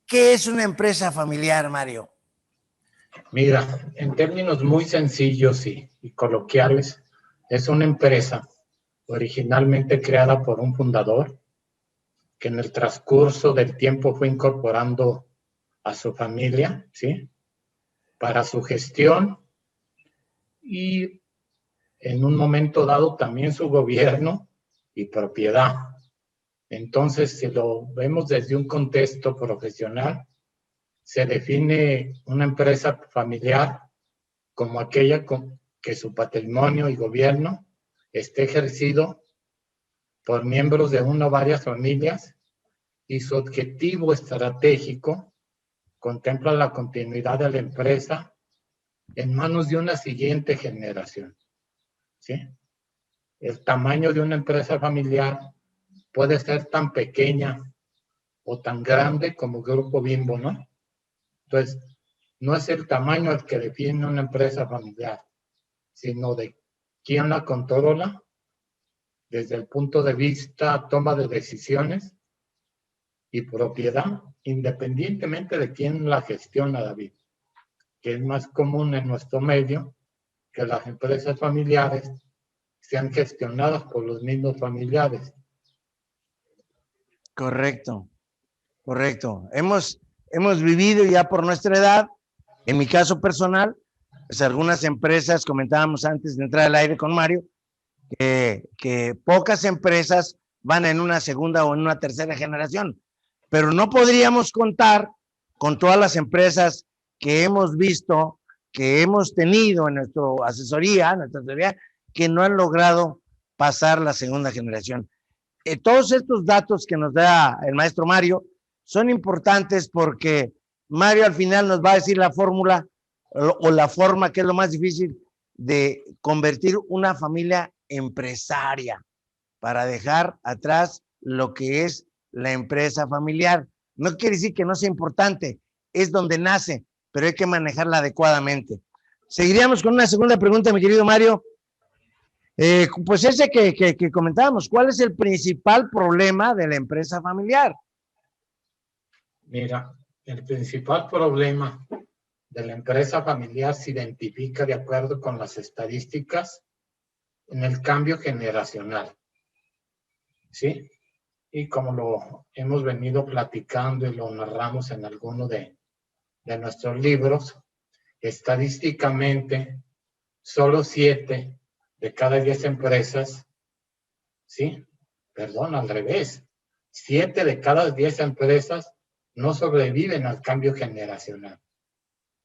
¿Qué es una empresa familiar, Mario? Mira, en términos muy sencillos y coloquiales, es una empresa originalmente creada por un fundador que en el transcurso del tiempo fue incorporando a su familia, ¿sí? Para su gestión y en un momento dado también su gobierno y propiedad. Entonces, si lo vemos desde un contexto profesional, se define una empresa familiar como aquella que su patrimonio y gobierno esté ejercido por miembros de una o varias familias y su objetivo estratégico contempla la continuidad de la empresa en manos de una siguiente generación, ¿sí? El tamaño de una empresa familiar puede ser tan pequeña o tan grande como Grupo Bimbo, ¿no? Entonces, no es el tamaño el que define una empresa familiar, sino de quién la controla desde el punto de vista toma de decisiones y propiedad, independientemente de quién la gestiona, David, que es más común en nuestro medio que las empresas familiares sean gestionadas por los mismos familiares. Correcto, correcto. Hemos vivido ya por nuestra edad, en mi caso personal, pues algunas empresas, comentábamos antes de entrar al aire con Mario, que pocas empresas van en una segunda o en una tercera generación, pero no podríamos contar con todas las empresas que hemos visto, que hemos tenido en nuestra asesoría, que no han logrado pasar la segunda generación. Todos estos datos que nos da el maestro Mario son importantes porque Mario al final nos va a decir la fórmula o la forma que es lo más difícil de convertir una familia empresaria para dejar atrás lo que es la empresa familiar. No quiere decir que no sea importante, es donde nace, pero hay que manejarla adecuadamente. Seguiríamos con una segunda pregunta, mi querido Mario. Pues ese que comentábamos, ¿cuál es el principal problema de la empresa familiar? Mira, el principal problema de la empresa familiar se identifica de acuerdo con las estadísticas en el cambio generacional, ¿sí? Y como lo hemos venido platicando y lo narramos en alguno de nuestros libros, estadísticamente, solo 7 de cada 10 empresas, ¿sí? Perdón, al revés. 7 de cada 10 empresas no sobreviven al cambio generacional.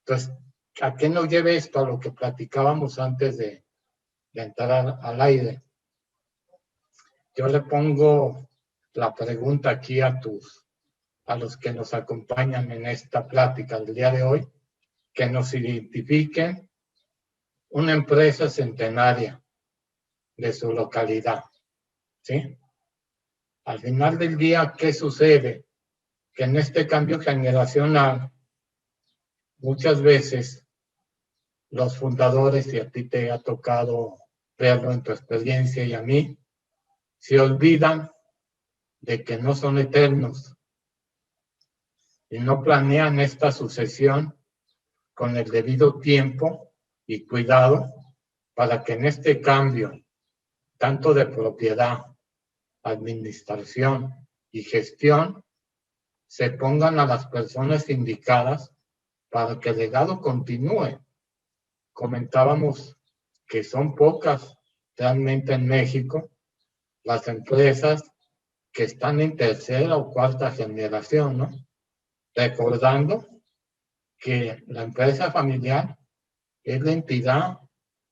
Entonces, ¿a qué nos lleva esto? A lo que platicábamos antes de entrar al aire. Yo le pongo la pregunta aquí a los que nos acompañan en esta plática del día de hoy, que nos identifiquen una empresa centenaria de su localidad, ¿sí? Al final del día, ¿qué sucede? Que en este cambio generacional, muchas veces los fundadores, y a ti te ha tocado verlo en tu experiencia y a mí, se olvidan de que no son eternos y no planean esta sucesión con el debido tiempo y cuidado para que en este cambio, tanto de propiedad, administración y gestión, se pongan a las personas indicadas para que el legado continúe. Comentábamos que son pocas realmente en México las empresas que están en tercera o cuarta generación, ¿no? Recordando que la empresa familiar es la entidad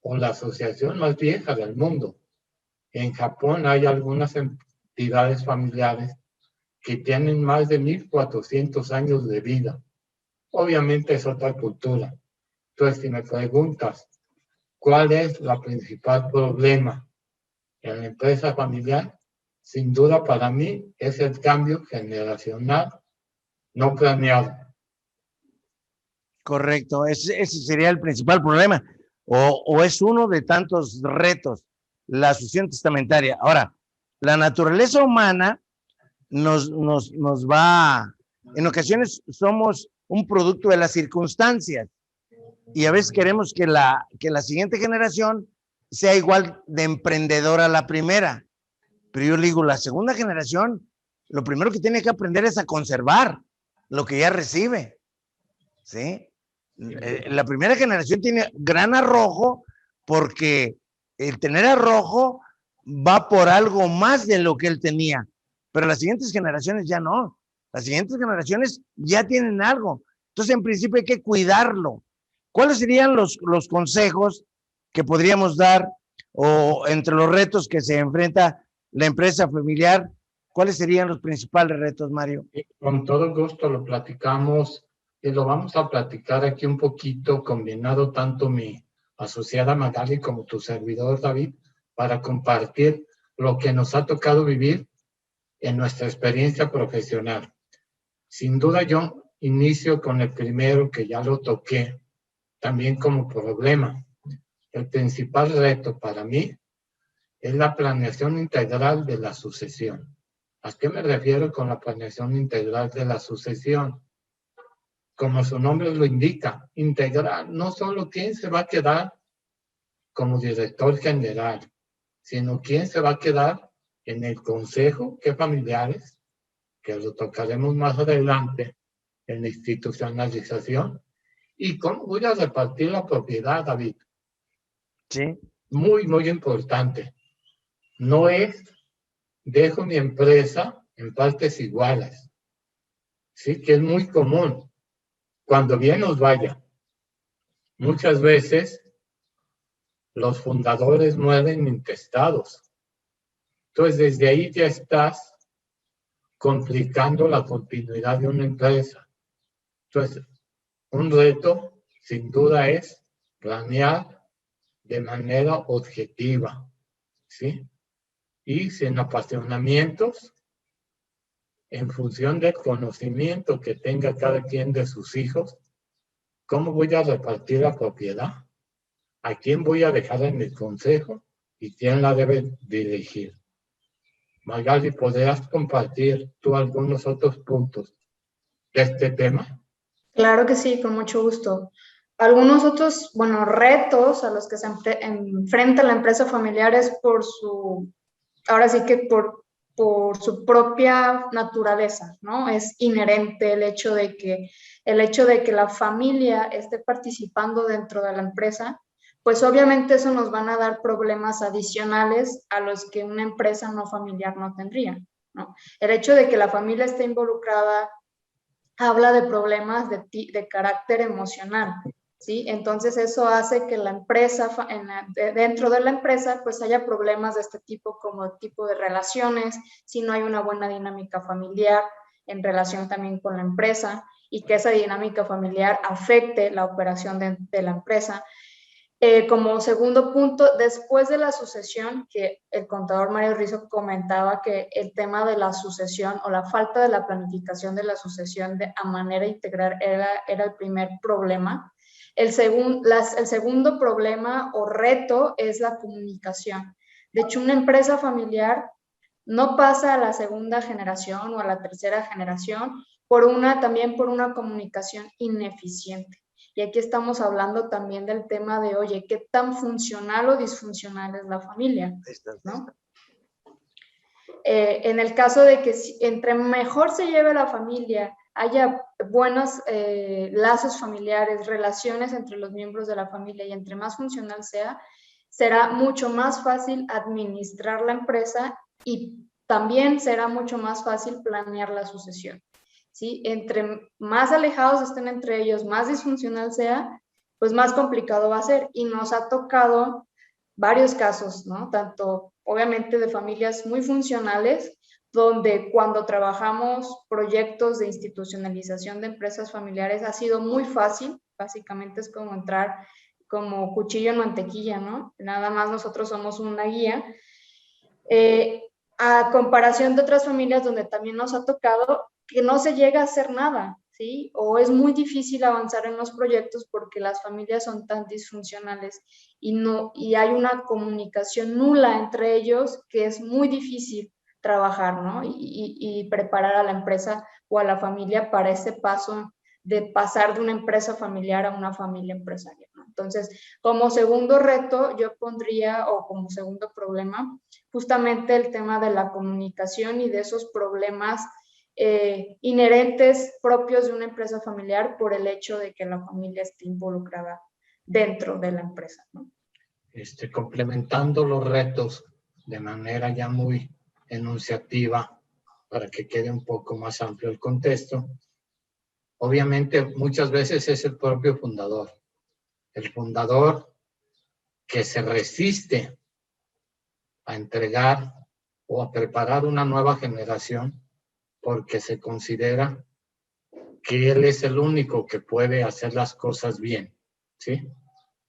o la asociación más vieja del mundo. En Japón hay algunas entidades familiares que tienen más de 1400 años de vida. Obviamente es otra cultura. Entonces, si me preguntas, ¿cuál es el principal problema en la empresa familiar? Sin duda para mí es el cambio generacional no planeado. Correcto, ese sería el principal problema, o es uno de tantos retos, la sucesión testamentaria. Ahora, la naturaleza humana nos va En ocasiones somos un producto de las circunstancias y a veces queremos que la siguiente generación sea igual de emprendedora a la primera. Pero yo le digo, la segunda generación, lo primero que tiene que aprender es a conservar lo que ya recibe, ¿sí? La primera generación tiene gran arrojo porque el tener arrojo va por algo más de lo que él tenía, pero las siguientes generaciones ya no. Las siguientes generaciones ya tienen algo. Entonces, en principio hay que cuidarlo. ¿Cuáles serían los consejos que podríamos dar o entre los retos que se enfrenta la empresa familiar? ¿Cuáles serían los principales retos, Mario? Con todo gusto lo platicamos y lo vamos a platicar aquí un poquito, combinado tanto mi asociada Magali como tu servidor David, para compartir lo que nos ha tocado vivir en nuestra experiencia profesional. Sin duda yo inicio con el primero que ya lo toqué, también como problema. El principal reto para mí es la planeación integral de la sucesión. ¿A qué me refiero con la planeación integral de la sucesión? Como su nombre lo indica, integral, no solo quién se va a quedar como director general, sino quién se va a quedar en el consejo, qué familiares, que lo tocaremos más adelante en la institucionalización, y cómo voy a repartir la propiedad, David. Sí. Muy, muy importante. No es, dejo mi empresa en partes iguales, ¿sí? Que es muy común. Cuando bien nos vaya, muchas veces los fundadores mueren intestados. Entonces, desde ahí ya estás complicando la continuidad de una empresa. Entonces, un reto, sin duda, es planear de manera objetiva, ¿sí? Y sin apasionamientos, en función del conocimiento que tenga cada quien de sus hijos, ¿cómo voy a repartir la propiedad? ¿A quién voy a dejar en el consejo? ¿Y quién la debe dirigir? Magali, ¿podrías compartir tú algunos otros puntos de este tema? Claro que sí, con mucho gusto. Algunos otros, bueno, retos a los que se enfrenta la empresa familiar es por su, ahora sí que por su propia naturaleza, ¿no? Es inherente el hecho de que la familia esté participando dentro de la empresa, pues obviamente eso nos van a dar problemas adicionales a los que una empresa no familiar no tendría, ¿no? El hecho de que la familia esté involucrada habla de problemas de carácter emocional, ¿sí? Entonces eso hace que la empresa, dentro de la empresa, pues haya problemas de este tipo, como tipo de relaciones, si no hay una buena dinámica familiar en relación también con la empresa, y que esa dinámica familiar afecte la operación de la empresa. Como segundo punto, después de la sucesión, que el contador Mario Rizzo comentaba que el tema de la sucesión o la falta de la planificación de la sucesión a manera integral era el primer problema. El segundo problema o reto es la comunicación. De hecho, una empresa familiar no pasa a la segunda generación o a la tercera generación también por una comunicación ineficiente. Y aquí estamos hablando también del tema de, oye, ¿qué tan funcional o disfuncional es la familia? ¿No? En el caso de que entre mejor se lleve la familia, haya buenos lazos familiares, relaciones entre los miembros de la familia y entre más funcional sea, será mucho más fácil administrar la empresa y también será mucho más fácil planear la sucesión. ¿Sí? Entre más alejados estén entre ellos, más disfuncional sea, pues más complicado va a ser. Y nos ha tocado varios casos, ¿no? Tanto obviamente de familias muy funcionales, donde cuando trabajamos proyectos de institucionalización de empresas familiares ha sido muy fácil, básicamente es como entrar como cuchillo en mantequilla, ¿no? Nada más nosotros somos una guía. A comparación de otras familias donde también nos ha tocado que no se llega a hacer nada, ¿sí? O es muy difícil avanzar en los proyectos porque las familias son tan disfuncionales y hay una comunicación nula entre ellos que es muy difícil trabajar, ¿no? Y preparar a la empresa o a la familia para ese paso de pasar de una empresa familiar a una familia empresarial, ¿no? Entonces, como segundo reto, yo pondría, o como segundo problema, justamente el tema de la comunicación y de esos problemas inherentes propios de una empresa familiar por el hecho de que la familia esté involucrada dentro de la empresa, ¿no? Complementando los retos de manera ya muy enunciativa para que quede un poco más amplio el contexto. Obviamente, muchas veces es el propio fundador. El fundador que se resiste a entregar o a preparar una nueva generación porque se considera que él es el único que puede hacer las cosas bien, ¿sí?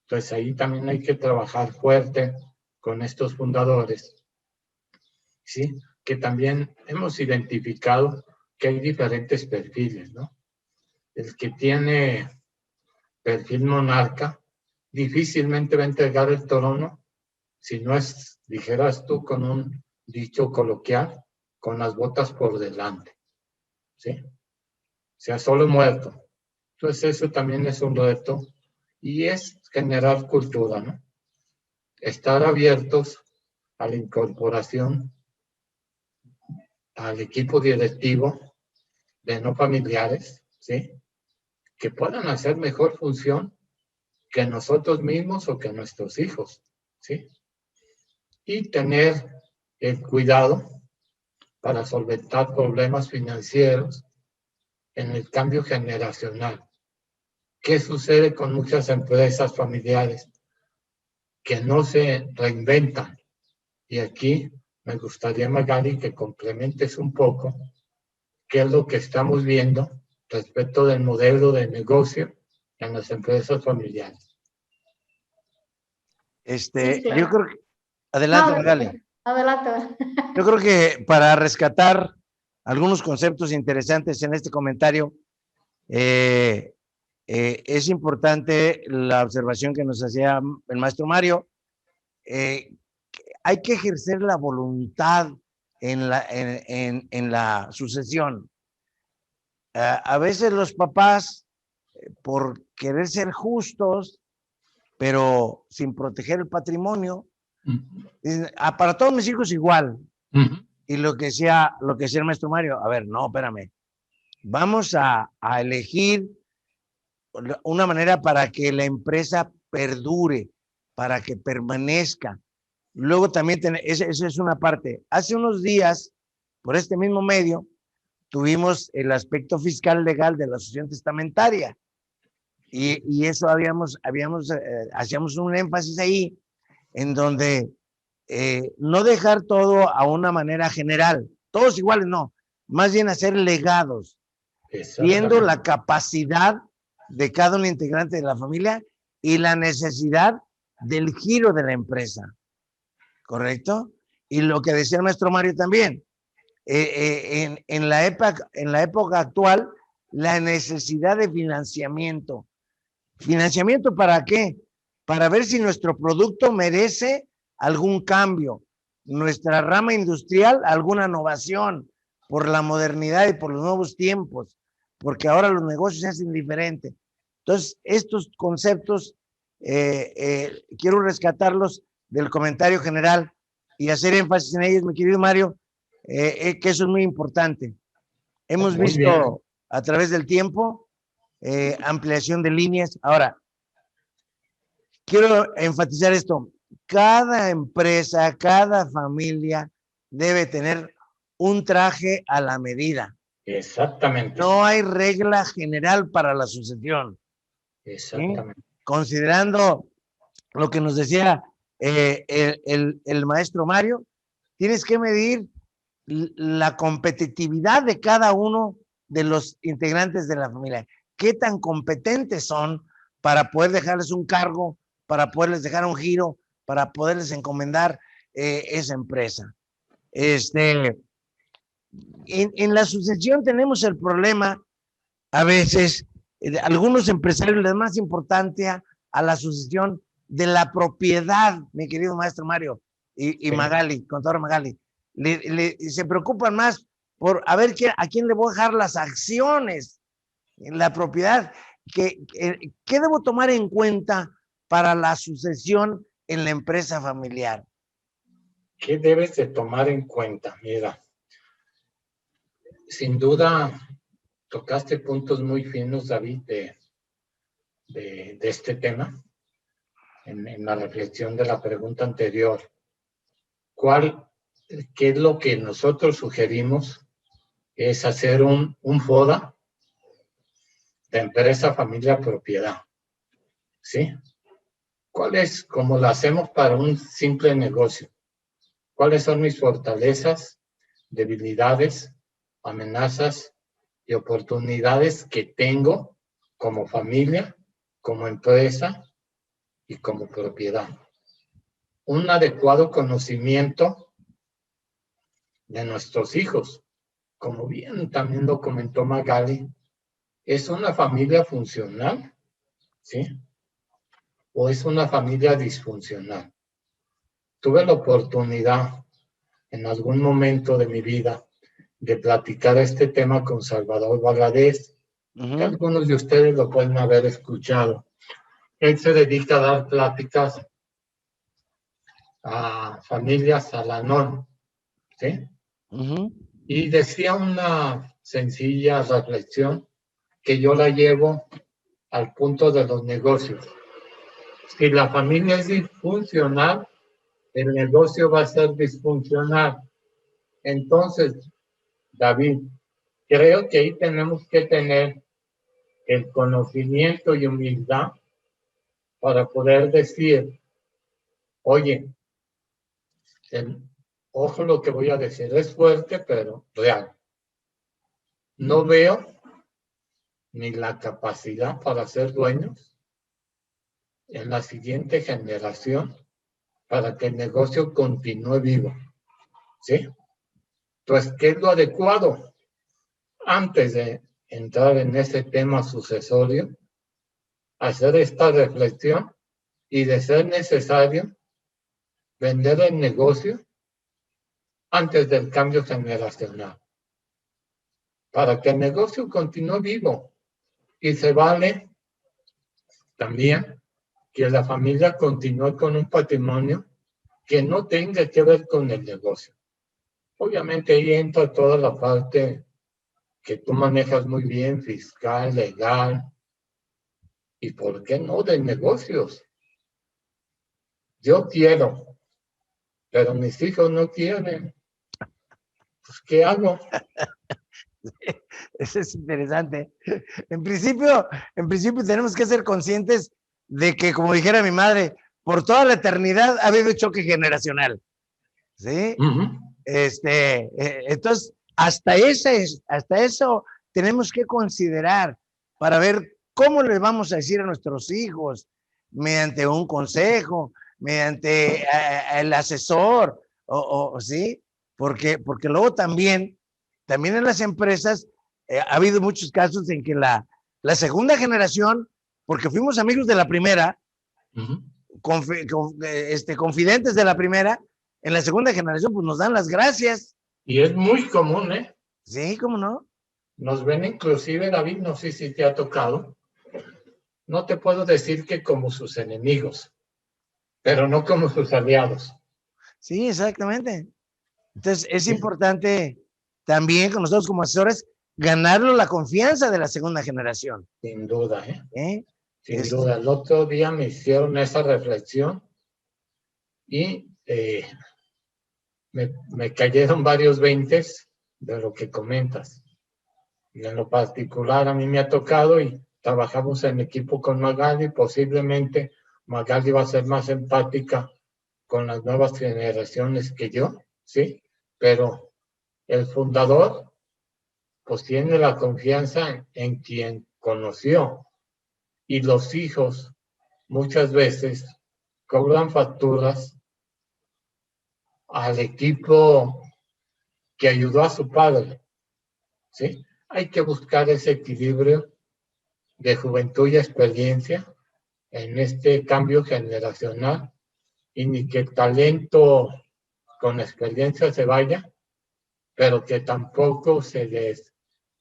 Entonces ahí también hay que trabajar fuerte con estos fundadores, ¿sí? Que también hemos identificado que hay diferentes perfiles, ¿no? El que tiene perfil monarca difícilmente va a entregar el trono si no es, dijeras tú con un dicho coloquial, con las botas por delante, ¿sí? O sea, solo muerto. Entonces eso también es un reto y es generar cultura, ¿no? Estar abiertos a la incorporación al equipo directivo de no familiares, ¿sí? Que puedan hacer mejor función que nosotros mismos o que nuestros hijos, ¿sí? Y tener el cuidado para solventar problemas financieros en el cambio generacional. ¿Qué sucede con muchas empresas familiares que no se reinventan? Y aquí me gustaría, Magali, que complementes un poco qué es lo que estamos viendo respecto del modelo de negocio en las empresas familiares. Sí, claro. Yo creo que, adelante, No, Magali. adelante. Yo creo que para rescatar algunos conceptos interesantes en este comentario, es importante la observación que nos hacía el maestro Mario. Hay que ejercer la voluntad en la sucesión. A veces los papás, por querer ser justos, pero sin proteger el patrimonio, dicen, para todos mis hijos igual. Y lo que decía el maestro Mario, a ver, no, espérame, vamos a elegir una manera para que la empresa perdure, para que permanezca. Luego también, esa es una parte. Hace unos días, por este mismo medio, tuvimos el aspecto fiscal legal de la sucesión testamentaria. Y eso hacíamos un énfasis ahí, en donde no dejar todo a una manera general, todos iguales, no, más bien hacer legados, viendo la capacidad de cada un integrante de la familia y la necesidad del giro de la empresa, ¿correcto? Y lo que decía el maestro Mario también, en la época actual, la necesidad de financiamiento. ¿Financiamiento para qué? Para ver si nuestro producto merece algún cambio, nuestra rama industrial, alguna innovación por la modernidad y por los nuevos tiempos, porque ahora los negocios se hacen diferentes. Entonces, estos conceptos quiero rescatarlos del comentario general y hacer énfasis en ellos, mi querido Mario, que eso es muy importante. Hemos visto a través del tiempo ampliación de líneas. Ahora, quiero enfatizar esto. Cada empresa, cada familia debe tener un traje a la medida. Exactamente. No hay regla general para la sucesión. Exactamente. Considerando lo que nos decía el maestro Mario, tienes que medir la competitividad de cada uno de los integrantes de la familia. ¿Qué tan competentes son para poder dejarles un cargo, para poderles dejar un giro, para poderles encomendar esa empresa? En la sucesión tenemos el problema, a veces, algunos empresarios les da más importancia a la sucesión de la propiedad, mi querido maestro Mario y Magali, contador Magali. Se preocupan más por a ver a quién le voy a dejar las acciones en la propiedad. ¿Qué debo tomar en cuenta para la sucesión en la empresa familiar? ¿Qué debes de tomar en cuenta? Mira, sin duda tocaste puntos muy finos, David, de este tema, en la reflexión de la pregunta anterior. ¿Qué es lo que nosotros sugerimos? Es hacer un FODA de empresa, familia, propiedad. ¿Sí? ¿Cuál es, como lo hacemos para un simple negocio? ¿Cuáles son mis fortalezas, debilidades, amenazas y oportunidades que tengo como familia, como empresa y como propiedad? Un adecuado conocimiento de nuestros hijos. Como bien también lo comentó Magali, ¿es una familia funcional? ¿Sí? ¿O es una familia disfuncional? Tuve la oportunidad en algún momento de mi vida de platicar este tema con Salvador Valadez, que algunos de ustedes lo pueden haber escuchado. Él se dedica a dar pláticas a familias Al-Anon, ¿sí? Y decía una sencilla reflexión que yo la llevo al punto de los negocios. Si la familia es disfuncional, el negocio va a ser disfuncional. Entonces, David, creo que ahí tenemos que tener el conocimiento y humildad para poder decir, oye, ojo lo que voy a decir, es fuerte, pero real. No veo ni la capacidad para ser dueños en la siguiente generación para que el negocio continúe vivo. ¿Sí? Entonces, ¿qué es lo adecuado? Antes de entrar en ese tema sucesorio, hacer esta reflexión y, de ser necesario, vender el negocio antes del cambio generacional, para que el negocio continúe vivo. Y se vale también que la familia continúe con un patrimonio que no tenga que ver con el negocio. Obviamente ahí entra toda la parte que tú manejas muy bien, fiscal, legal, y por qué no de negocios. Yo quiero, pero mis hijos no quieren. Pues, ¿qué hago? Eso es interesante. En principio tenemos que ser conscientes de que, como dijera mi madre, por toda la eternidad ha habido choque generacional. ¿Sí? Entonces, hasta eso tenemos que considerar para ver cómo le vamos a decir a nuestros hijos, mediante un consejo, mediante el asesor, ¿sí? Porque luego también en las empresas ha habido muchos casos en que la segunda generación, porque fuimos amigos de la primera, confidentes de la primera, en la segunda generación pues nos dan las gracias. Y es muy común, ¿eh? Sí, ¿cómo no? Nos ven inclusive, David, no sé si te ha tocado, no te puedo decir que como sus enemigos, pero no como sus aliados. Sí, exactamente. Entonces es importante también con nosotros como asesores ganarlo la confianza de la segunda generación. Sin duda, ¿eh? Sin Esto. duda. El otro día me hicieron esa reflexión y me cayeron varios veintes de lo que comentas. Y en lo particular a mí me ha tocado, y trabajamos en equipo con Magali, posiblemente Magali va a ser más empática con las nuevas generaciones que yo, ¿sí? Pero el fundador pues tiene la confianza en quien conoció, y los hijos muchas veces cobran facturas al equipo que ayudó a su padre, ¿sí? Hay que buscar ese equilibrio de juventud y experiencia en este cambio generacional, y ni que el talento con experiencia se vaya, pero que tampoco se les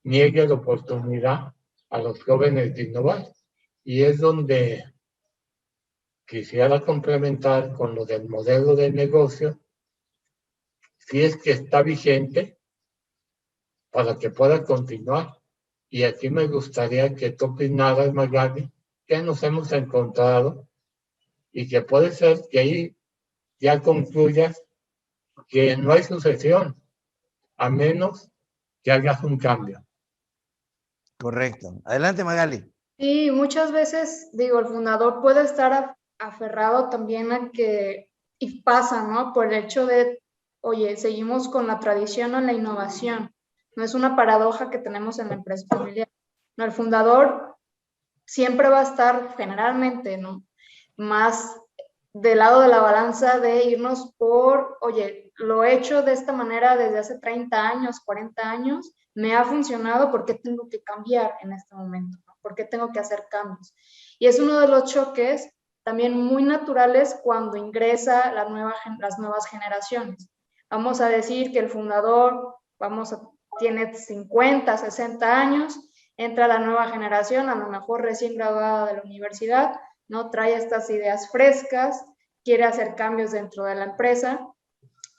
niegue la oportunidad a los jóvenes de innovar. Y es donde quisiera complementar con lo del modelo de negocio, si es que está vigente, para que pueda continuar. Y aquí me gustaría que tú opinaras, Magali, que nos hemos encontrado y que puede ser que ahí ya concluyas que no hay sucesión, a menos que hagas un cambio. Correcto. Adelante, Magali. Sí, muchas veces, digo, el fundador puede estar aferrado también a que, y pasa, ¿no? Por el hecho de, oye, seguimos con la tradición o la innovación. No es una paradoja que tenemos en la empresa familiar. No, el fundador siempre va a estar generalmente, ¿no? Más del lado de la balanza de irnos por, oye, lo he hecho de esta manera desde hace 30 años, 40 años, me ha funcionado, ¿por qué tengo que cambiar en este momento? ¿No? ¿Por qué tengo que hacer cambios? Y es uno de los choques también muy naturales cuando ingresa las nuevas generaciones. Vamos a decir que el fundador, tiene 50, 60 años, entra la nueva generación, a lo mejor recién graduada de la universidad, ¿no? Trae estas ideas frescas, quiere hacer cambios dentro de la empresa,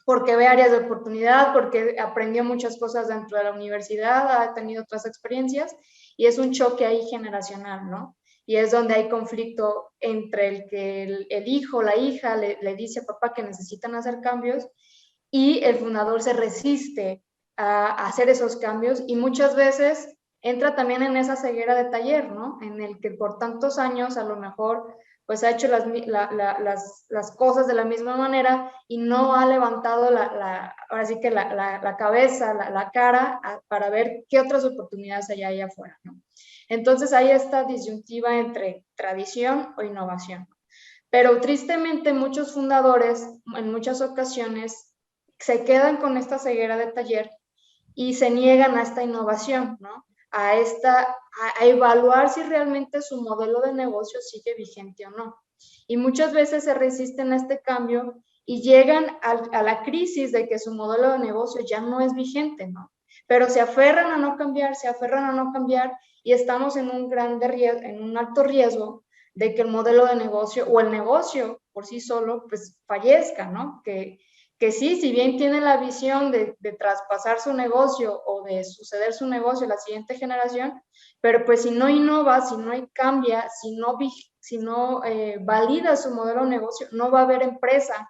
porque ve áreas de oportunidad, porque aprendió muchas cosas dentro de la universidad, ha tenido otras experiencias, y es un choque ahí generacional, ¿no? Y es donde hay conflicto entre el que el hijo, la hija le dice a papá que necesitan hacer cambios, y el fundador se resiste a hacer esos cambios, y muchas veces entra también en esa ceguera de taller, ¿no? En el que por tantos años a lo mejor pues ha hecho las cosas de la misma manera y no ha levantado ahora sí que la cabeza, la cara para ver qué otras oportunidades hay allá afuera, ¿no? Entonces hay esta disyuntiva entre tradición o innovación. Pero tristemente muchos fundadores en muchas ocasiones se quedan con esta ceguera de taller y se niegan a esta innovación, ¿no? A evaluar si realmente su modelo de negocio sigue vigente o no. Y muchas veces se resisten a este cambio y llegan a la crisis de que su modelo de negocio ya no es vigente, ¿no? Pero se aferran a no cambiar, y estamos en un alto riesgo de que el modelo de negocio o el negocio por sí solo pues fallezca, ¿no? Que sí, si bien tiene la visión de traspasar su negocio o de suceder su negocio a la siguiente generación, pero pues si no innova, si no cambia, si no valida su modelo de negocio, no va a haber empresa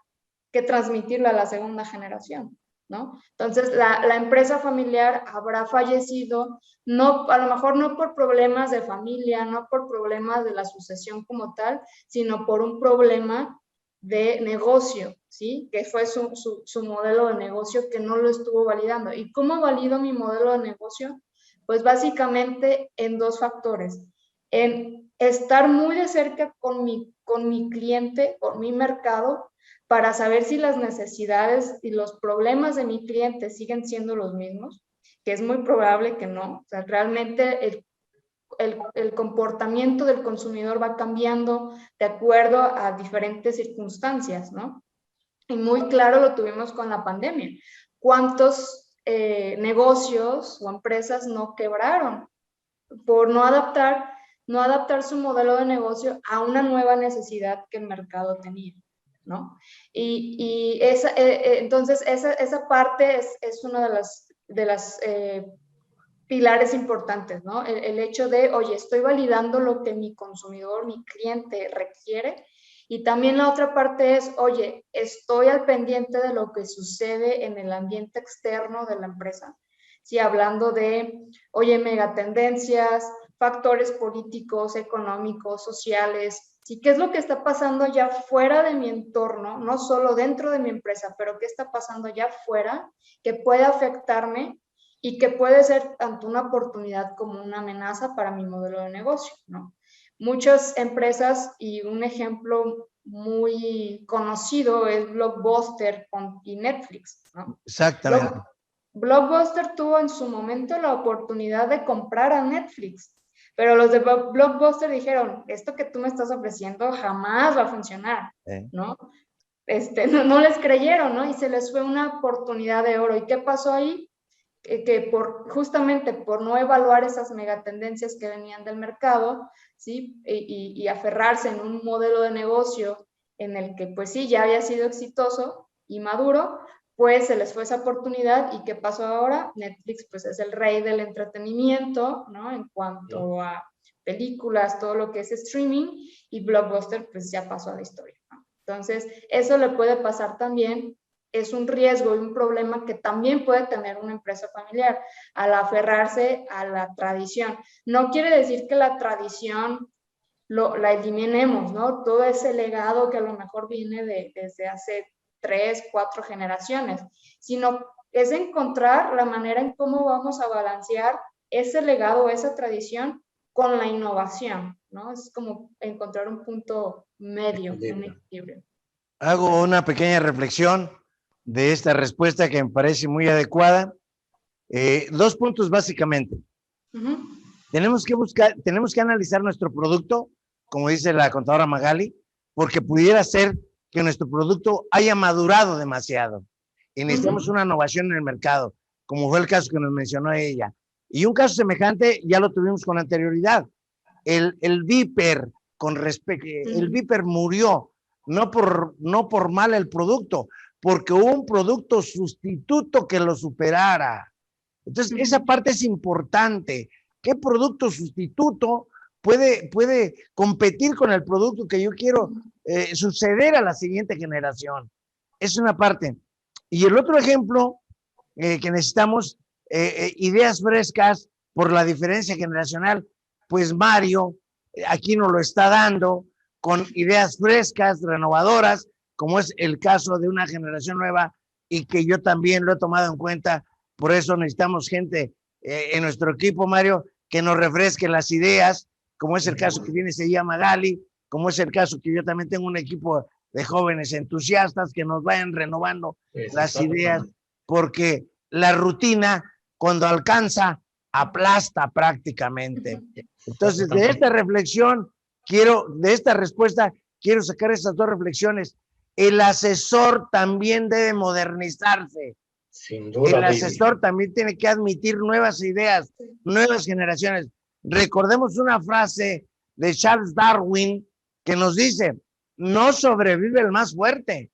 que transmitirla a la segunda generación, ¿no? Entonces, la empresa familiar habrá fallecido, no, a lo mejor no por problemas de familia, no por problemas de la sucesión como tal, sino por un problema de negocio, ¿sí? Que fue su modelo de negocio que no lo estuvo validando. ¿Y cómo valido mi modelo de negocio? Pues básicamente en dos factores. En estar muy de cerca con mi cliente, con mi mercado, para saber si las necesidades y los problemas de mi cliente siguen siendo los mismos, que es muy probable que no. O sea, realmente el comportamiento del consumidor va cambiando de acuerdo a diferentes circunstancias, ¿no? Y muy claro lo tuvimos con la pandemia. ¿Cuántos negocios o empresas no quebraron por no adaptar su modelo de negocio a una nueva necesidad que el mercado tenía, ¿no? Entonces esa parte es una de las pilares importantes, ¿no? El hecho de, oye, estoy validando lo que mi consumidor, mi cliente requiere. Y también la otra parte es, oye, estoy al pendiente de lo que sucede en el ambiente externo de la empresa. Sí, hablando de, oye, megatendencias, factores políticos, económicos, sociales. Sí, ¿qué es lo que está pasando allá fuera de mi entorno? No solo dentro de mi empresa, pero ¿qué está pasando allá fuera que puede afectarme y que puede ser tanto una oportunidad como una amenaza para mi modelo de negocio, ¿no? Muchas empresas, y un ejemplo muy conocido es Blockbuster y Netflix, ¿no? Exactamente. Blockbuster tuvo en su momento la oportunidad de comprar a Netflix, pero los de Blockbuster dijeron, esto que tú me estás ofreciendo jamás va a funcionar, ¿no? No les creyeron, ¿no? Y se les fue una oportunidad de oro. ¿Y qué pasó ahí? justamente por no evaluar esas megatendencias que venían del mercado, ¿sí? Y aferrarse en un modelo de negocio en el que pues sí, ya había sido exitoso y maduro, pues se les fue esa oportunidad. ¿Y qué pasó ahora? Netflix pues es el rey del entretenimiento, ¿no? En cuanto a películas, todo lo que es streaming, y Blockbuster pues ya pasó a la historia, ¿no? Entonces, eso le puede pasar también. Es un riesgo y un problema que también puede tener una empresa familiar al aferrarse a la tradición. No quiere decir que la tradición la eliminemos, ¿no? Todo ese legado que a lo mejor viene desde hace 3, 4 generaciones, sino es encontrar la manera en cómo vamos a balancear ese legado, esa tradición con la innovación, ¿no? Es como encontrar un punto medio, un equilibrio. Hago una pequeña reflexión de esta respuesta que me parece muy adecuada. 2 puntos básicamente. Tenemos que analizar nuestro producto, como dice la contadora Magali, porque pudiera ser que nuestro producto haya madurado demasiado y necesitamos una innovación en el mercado, como fue el caso que nos mencionó ella. Y un caso semejante ya lo tuvimos con anterioridad. El Viper, el Viper murió, no por mal el producto, porque hubo un producto sustituto que lo superara. Entonces, esa parte es importante. ¿Qué producto sustituto puede competir con el producto que yo quiero suceder a la siguiente generación? Es una parte. Y el otro ejemplo que necesitamos, ideas frescas por la diferencia generacional, pues Mario aquí nos lo está dando con ideas frescas, renovadoras, como es el caso de una generación nueva y que yo también lo he tomado en cuenta. Por eso necesitamos gente en nuestro equipo, Mario, que nos refresque las ideas, como es el caso que viene, se llama Magali, como es el caso que yo también tengo un equipo de jóvenes entusiastas que nos vayan renovando las ideas, porque la rutina, cuando alcanza, aplasta prácticamente. Entonces, de esta reflexión, de esta respuesta, quiero sacar estas 2 reflexiones. El asesor también debe modernizarse. Sin duda. El asesor también tiene que admitir nuevas ideas, nuevas generaciones. Recordemos una frase de Charles Darwin que nos dice: no sobrevive el más fuerte,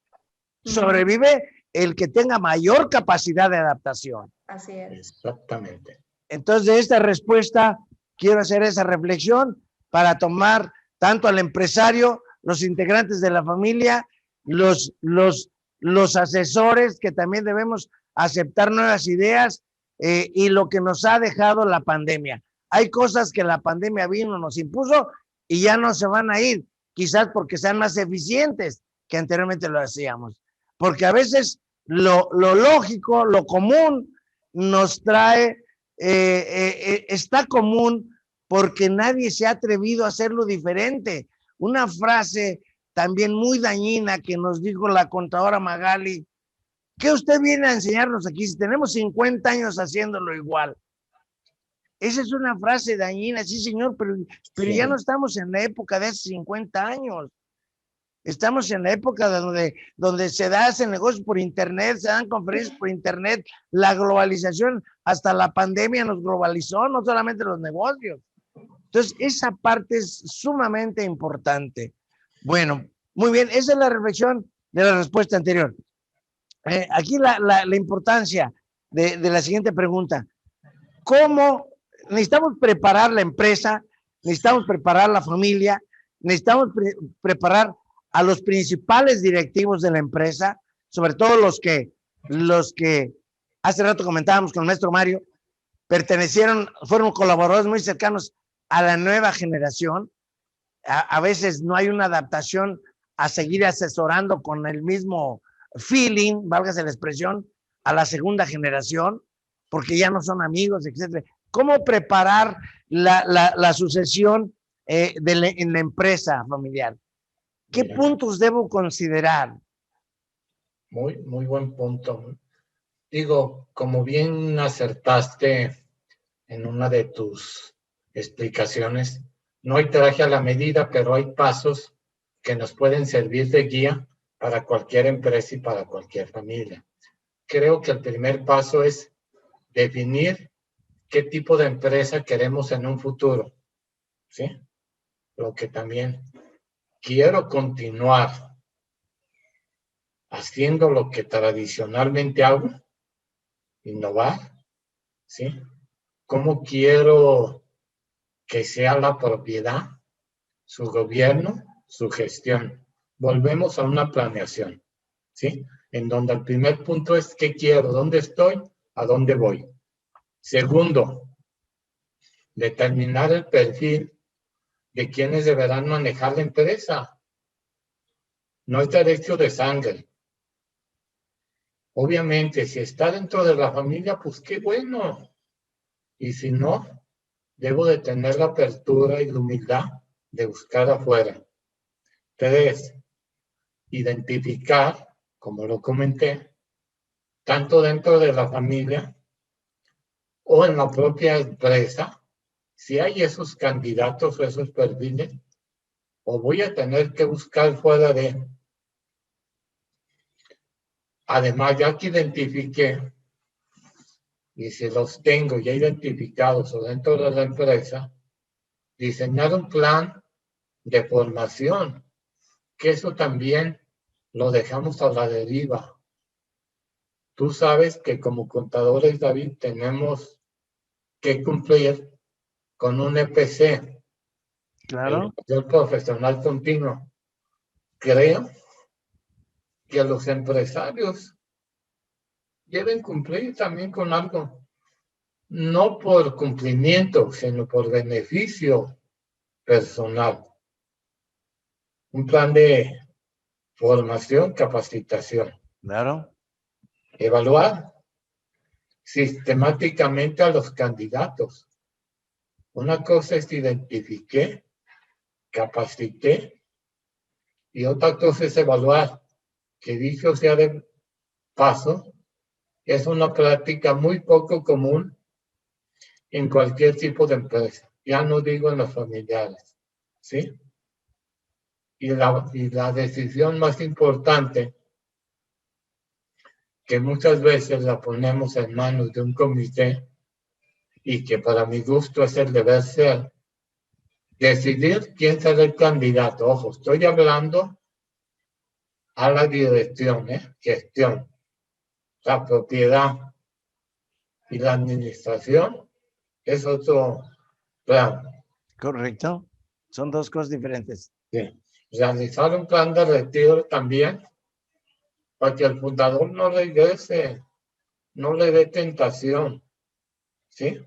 sobrevive el que tenga mayor capacidad de adaptación. Así es. Exactamente. Entonces, de esta respuesta, quiero hacer esa reflexión para tomar tanto al empresario, los integrantes de la familia, los asesores, que también debemos aceptar nuevas ideas, y lo que nos ha dejado la pandemia. Hay cosas que la pandemia vino, nos impuso y ya no se van a ir, quizás porque sean más eficientes que anteriormente lo hacíamos. Porque a veces lo lógico, lo común nos trae, está común porque nadie se ha atrevido a hacerlo diferente. Una frase también muy dañina que nos dijo la contadora Magali: ¿qué usted viene a enseñarnos aquí si tenemos 50 años haciéndolo igual? Esa es una frase dañina, sí señor, pero sí, ya no estamos en la época de hace 50 años. Estamos en la época donde se hacen negocios por internet, se dan conferencias por internet, la globalización, hasta la pandemia nos globalizó, no solamente los negocios. Entonces, esa parte es sumamente importante. Bueno, muy bien, esa es la reflexión de la respuesta anterior. Aquí la importancia de la siguiente pregunta: ¿cómo necesitamos preparar la empresa? Necesitamos preparar la familia, necesitamos preparar a los principales directivos de la empresa, sobre todo los que hace rato comentábamos con el maestro Mario, fueron colaboradores muy cercanos a la nueva generación. A veces no hay una adaptación a seguir asesorando con el mismo feeling, válgase la expresión, a la segunda generación, porque ya no son amigos, etcétera. ¿Cómo preparar la sucesión en la empresa familiar? ¿Qué puntos debo considerar? Muy, muy buen punto. Digo, como bien acertaste en una de tus explicaciones, no hay traje a la medida, pero hay pasos que nos pueden servir de guía para cualquier empresa y para cualquier familia. Creo que el primer paso es definir qué tipo de empresa queremos en un futuro, ¿sí? Lo que también quiero continuar haciendo lo que tradicionalmente hago, innovar, ¿sí? ¿Cómo quiero que sea la propiedad, su gobierno, su gestión? Volvemos a una planeación, ¿sí? En donde el primer punto es qué quiero, dónde estoy, a dónde voy. Segundo, determinar el perfil de quienes deberán manejar la empresa. No es derecho de sangre. Obviamente, si está dentro de la familia, pues qué bueno. Y si no, debo de tener la apertura y la humildad de buscar afuera. 3, identificar, como lo comenté, tanto dentro de la familia o en la propia empresa, si hay esos candidatos o esos perfiles, o voy a tener que buscar fuera de. Además, ya que identifiqué, y si los tengo ya identificados o dentro de la empresa, diseñar un plan de formación, que eso también lo dejamos a la deriva. Tú sabes que como contadores, David, tenemos que cumplir con un EPC, Claro. el profesional continuo. Creo que los empresarios deben cumplir también con algo, no por cumplimiento, sino por beneficio personal. Un plan de formación, capacitación. Claro. Evaluar sistemáticamente a los candidatos. Una cosa es identifiqué, capacité, y otra cosa es evaluar, que dicho sea de paso, es una práctica muy poco común en cualquier tipo de empresa. Ya no digo en los familiares, ¿sí? Y la decisión más importante, que muchas veces la ponemos en manos de un comité y que para mi gusto es el deber ser, decidir quién será el candidato. Ojo, estoy hablando a la dirección, gestión, la propiedad y la administración es otro plan. Correcto. Son dos cosas diferentes. Sí. Realizar un plan de retiro también para que el fundador no regrese, no le dé tentación, ¿sí?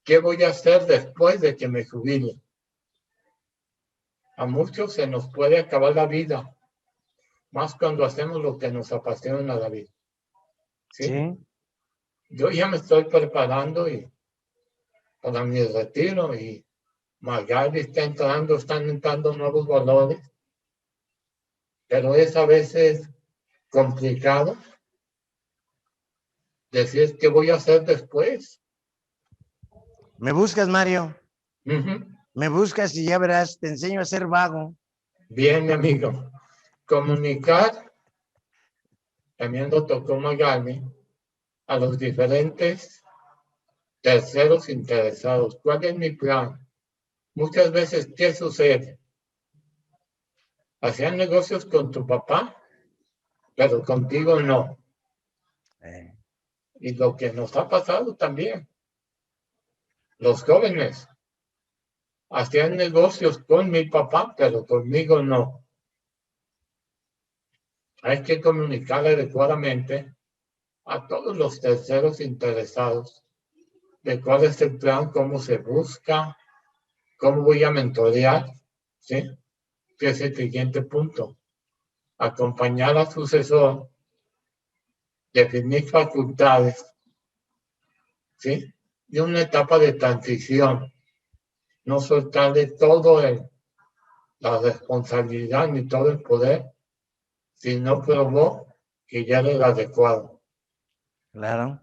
¿Qué voy a hacer después de que me jubile? A muchos se nos puede acabar la vida, más cuando hacemos lo que nos apasiona, David. ¿Sí? Sí. Yo ya me estoy preparando para mi retiro y Magali están entrando nuevos valores, pero es a veces complicado decir qué voy a hacer después. ¿Me buscas, Mario? Uh-huh. Me buscas y ya verás, te enseño a ser vago. Bien, mi amigo. Comunicar, también lo tocó Magali, a los diferentes terceros interesados. ¿Cuál es mi plan? Muchas veces, ¿qué sucede? Hacían negocios con tu papá, pero contigo no. Y lo que nos ha pasado también. Los jóvenes hacían negocios con mi papá, pero conmigo no. Hay que comunicar adecuadamente a todos los terceros interesados de cuál es el plan, cómo se busca, cómo voy a mentorear, ¿sí? Que es el siguiente punto. Acompañar al sucesor, definir facultades, ¿sí? Y una etapa de transición. No soltarle todo la responsabilidad ni todo el poder, si no probó que ya era el adecuado. Claro.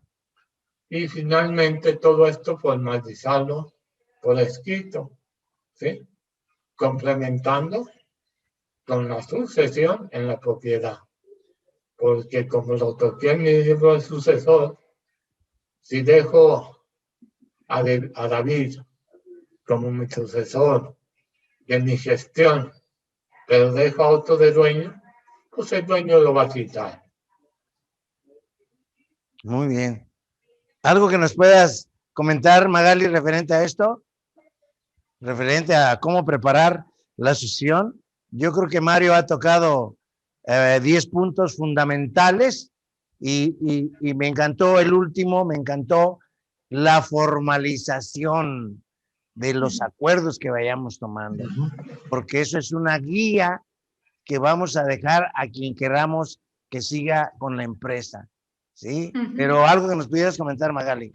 Y finalmente todo esto formalizarlo por escrito, ¿sí? Complementando con la sucesión en la propiedad. Porque como lo toqué en mi libro El Sucesor, si dejo a David como mi sucesor de mi gestión, pero dejo a otro de dueño, pues el dueño lo va a quitar. Muy bien. ¿Algo que nos puedas comentar, Magali, referente a esto? Referente a cómo preparar la sucesión. Yo creo que Mario ha tocado 10 puntos fundamentales y me encantó el último, me encantó la formalización de los acuerdos que vayamos tomando, porque eso es una guía que vamos a dejar a quien queramos que siga con la empresa, ¿sí? Pero algo que nos pudieras comentar, Magali.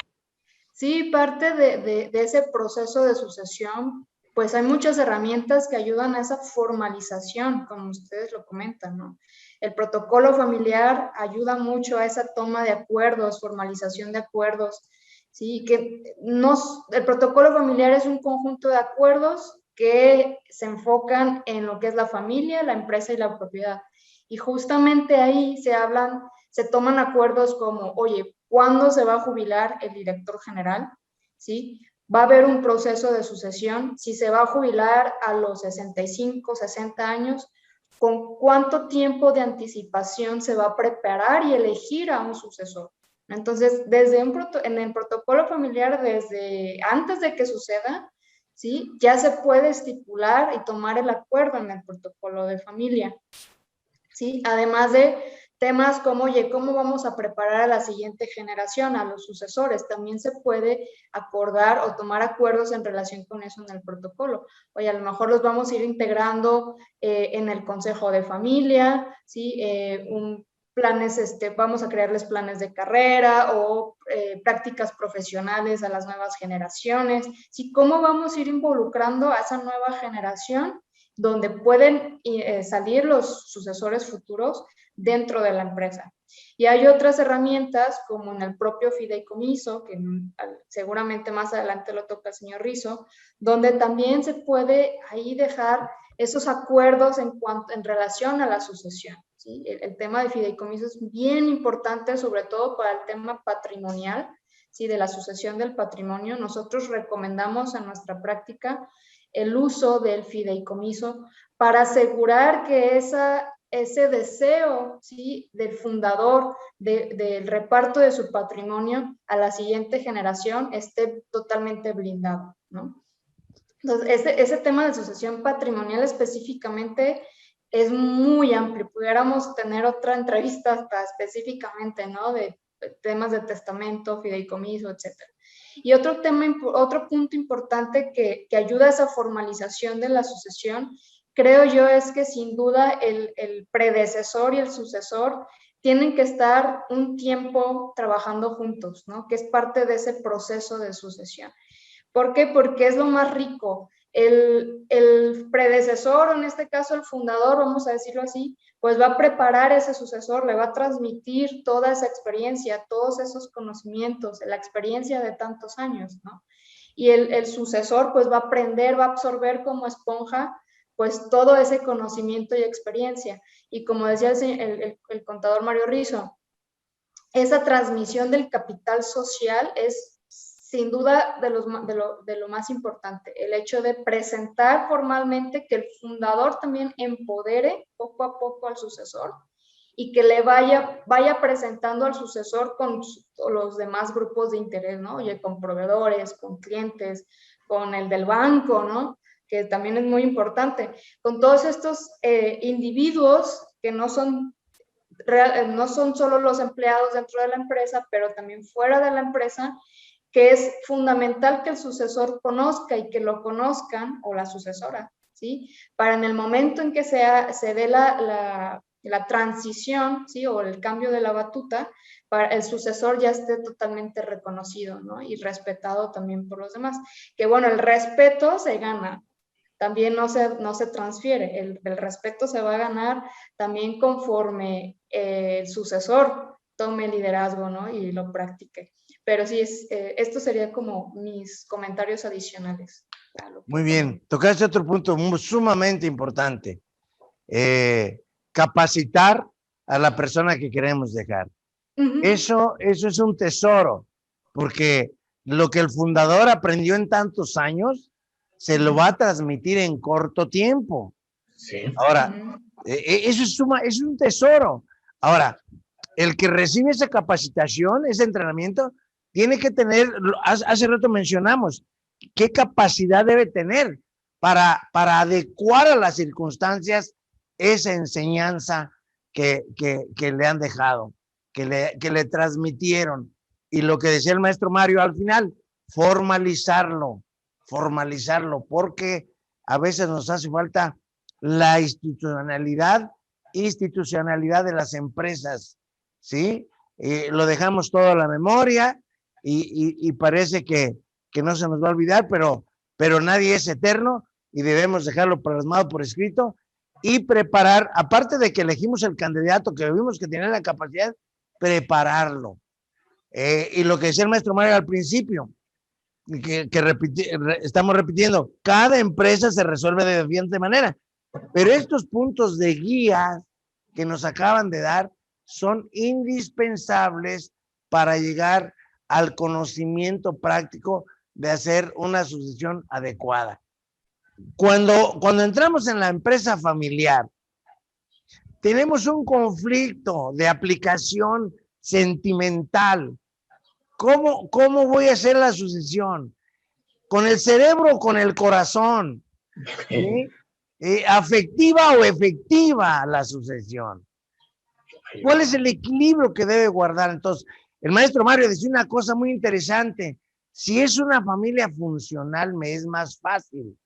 Sí, parte de ese proceso de sucesión, pues hay muchas herramientas que ayudan a esa formalización, como ustedes lo comentan, ¿no? El protocolo familiar ayuda mucho a esa toma de acuerdos, formalización de acuerdos, ¿sí? El protocolo familiar es un conjunto de acuerdos que se enfocan en lo que es la familia, la empresa y la propiedad. Y justamente ahí se toman acuerdos como, oye, ¿cuándo se va a jubilar el director general? ¿Sí? Va a haber un proceso de sucesión. Si se va a jubilar a los 65, 60 años, ¿con cuánto tiempo de anticipación se va a preparar y elegir a un sucesor? Entonces, en el protocolo familiar, desde antes de que suceda, ¿sí? Ya se puede estipular y tomar el acuerdo en el protocolo de familia, ¿sí? Además de temas como, oye, ¿cómo vamos a preparar a la siguiente generación, a los sucesores? También se puede acordar o tomar acuerdos en relación con eso en el protocolo. Oye, a lo mejor los vamos a ir integrando en el consejo de familia, ¿sí? Vamos a crearles planes de carrera o prácticas profesionales a las nuevas generaciones, ¿sí? ¿Cómo vamos a ir involucrando a esa nueva generación donde pueden salir los sucesores futuros dentro de la empresa? Y hay otras herramientas como en el propio fideicomiso, que seguramente más adelante lo toca el señor Rizo, donde también se puede ahí dejar esos acuerdos en relación a la sucesión, ¿sí? El tema de fideicomiso es bien importante, sobre todo para el tema patrimonial, ¿sí? De la sucesión del patrimonio. Nosotros recomendamos en nuestra práctica el uso del fideicomiso para asegurar que ese deseo, ¿sí? Del fundador del reparto de su patrimonio a la siguiente generación esté totalmente blindado, ¿no? Entonces, ese tema de sucesión patrimonial específicamente es muy amplio. Pudiéramos tener otra entrevista hasta específicamente, ¿no? De temas de testamento, fideicomiso, etcétera. Y otro punto importante que ayuda a esa formalización de la sucesión, creo yo, es que sin duda el predecesor y el sucesor tienen que estar un tiempo trabajando juntos, ¿no? Que es parte de ese proceso de sucesión. ¿Por qué? Porque es lo más rico. El predecesor, o en este caso el fundador, vamos a decirlo así, pues va a preparar ese sucesor, le va a transmitir toda esa experiencia, todos esos conocimientos, la experiencia de tantos años, ¿no? Y el sucesor pues va a aprender, va a absorber como esponja pues todo ese conocimiento y experiencia. Y como decía el contador Mario Rizo, esa transmisión del capital social es sin duda de lo más importante, el hecho de presentar formalmente que el fundador también empodere poco a poco al sucesor y que le vaya presentando al sucesor con los demás grupos de interés, ¿no? Oye, con proveedores, con clientes, con el del banco, ¿no? Que también es muy importante, con todos estos individuos que no son solo los empleados dentro de la empresa, pero también fuera de la empresa, que es fundamental que el sucesor conozca y que lo conozcan, o la sucesora, ¿sí? Para en el momento en que se dé la transición, ¿sí? O el cambio de la batuta, para el sucesor ya esté totalmente reconocido, ¿no? Y respetado también por los demás. Que bueno, el respeto se gana, también no se transfiere, el respeto se va a ganar también conforme el sucesor tome liderazgo, ¿no? Y lo practique. Pero sí, esto sería como mis comentarios adicionales. Muy bien, tocaste otro punto sumamente importante, capacitar a la persona que queremos dejar. Eso es un tesoro, porque lo que el fundador aprendió en tantos años se lo va a transmitir en corto tiempo. Sí. Ahora, eso es un tesoro. Ahora, el que recibe esa capacitación, ese entrenamiento, tiene que tener, hace rato mencionamos, qué capacidad debe tener para adecuar a las circunstancias esa enseñanza que le han dejado, que le transmitieron. Y lo que decía el maestro Mario al final, formalizarlo, porque a veces nos hace falta la institucionalidad de las empresas, ¿sí? Lo dejamos todo a la memoria y parece que no se nos va a olvidar, pero nadie es eterno y debemos dejarlo plasmado por escrito y preparar, aparte de que elegimos el candidato que vimos que tiene la capacidad, prepararlo. Y lo que decía el maestro Mario al principio, que estamos repitiendo, cada empresa se resuelve de diferente manera, pero estos puntos de guía que nos acaban de dar son indispensables para llegar al conocimiento práctico de hacer una sucesión adecuada. Cuando entramos en la empresa familiar, tenemos un conflicto de aplicación sentimental. ¿Cómo voy a hacer la sucesión? ¿Con el cerebro o con el corazón? ¿Sí? ¿Afectiva o efectiva la sucesión? ¿Cuál es el equilibrio que debe guardar? Entonces, el maestro Mario decía una cosa muy interesante. Si es una familia funcional, me es más fácil,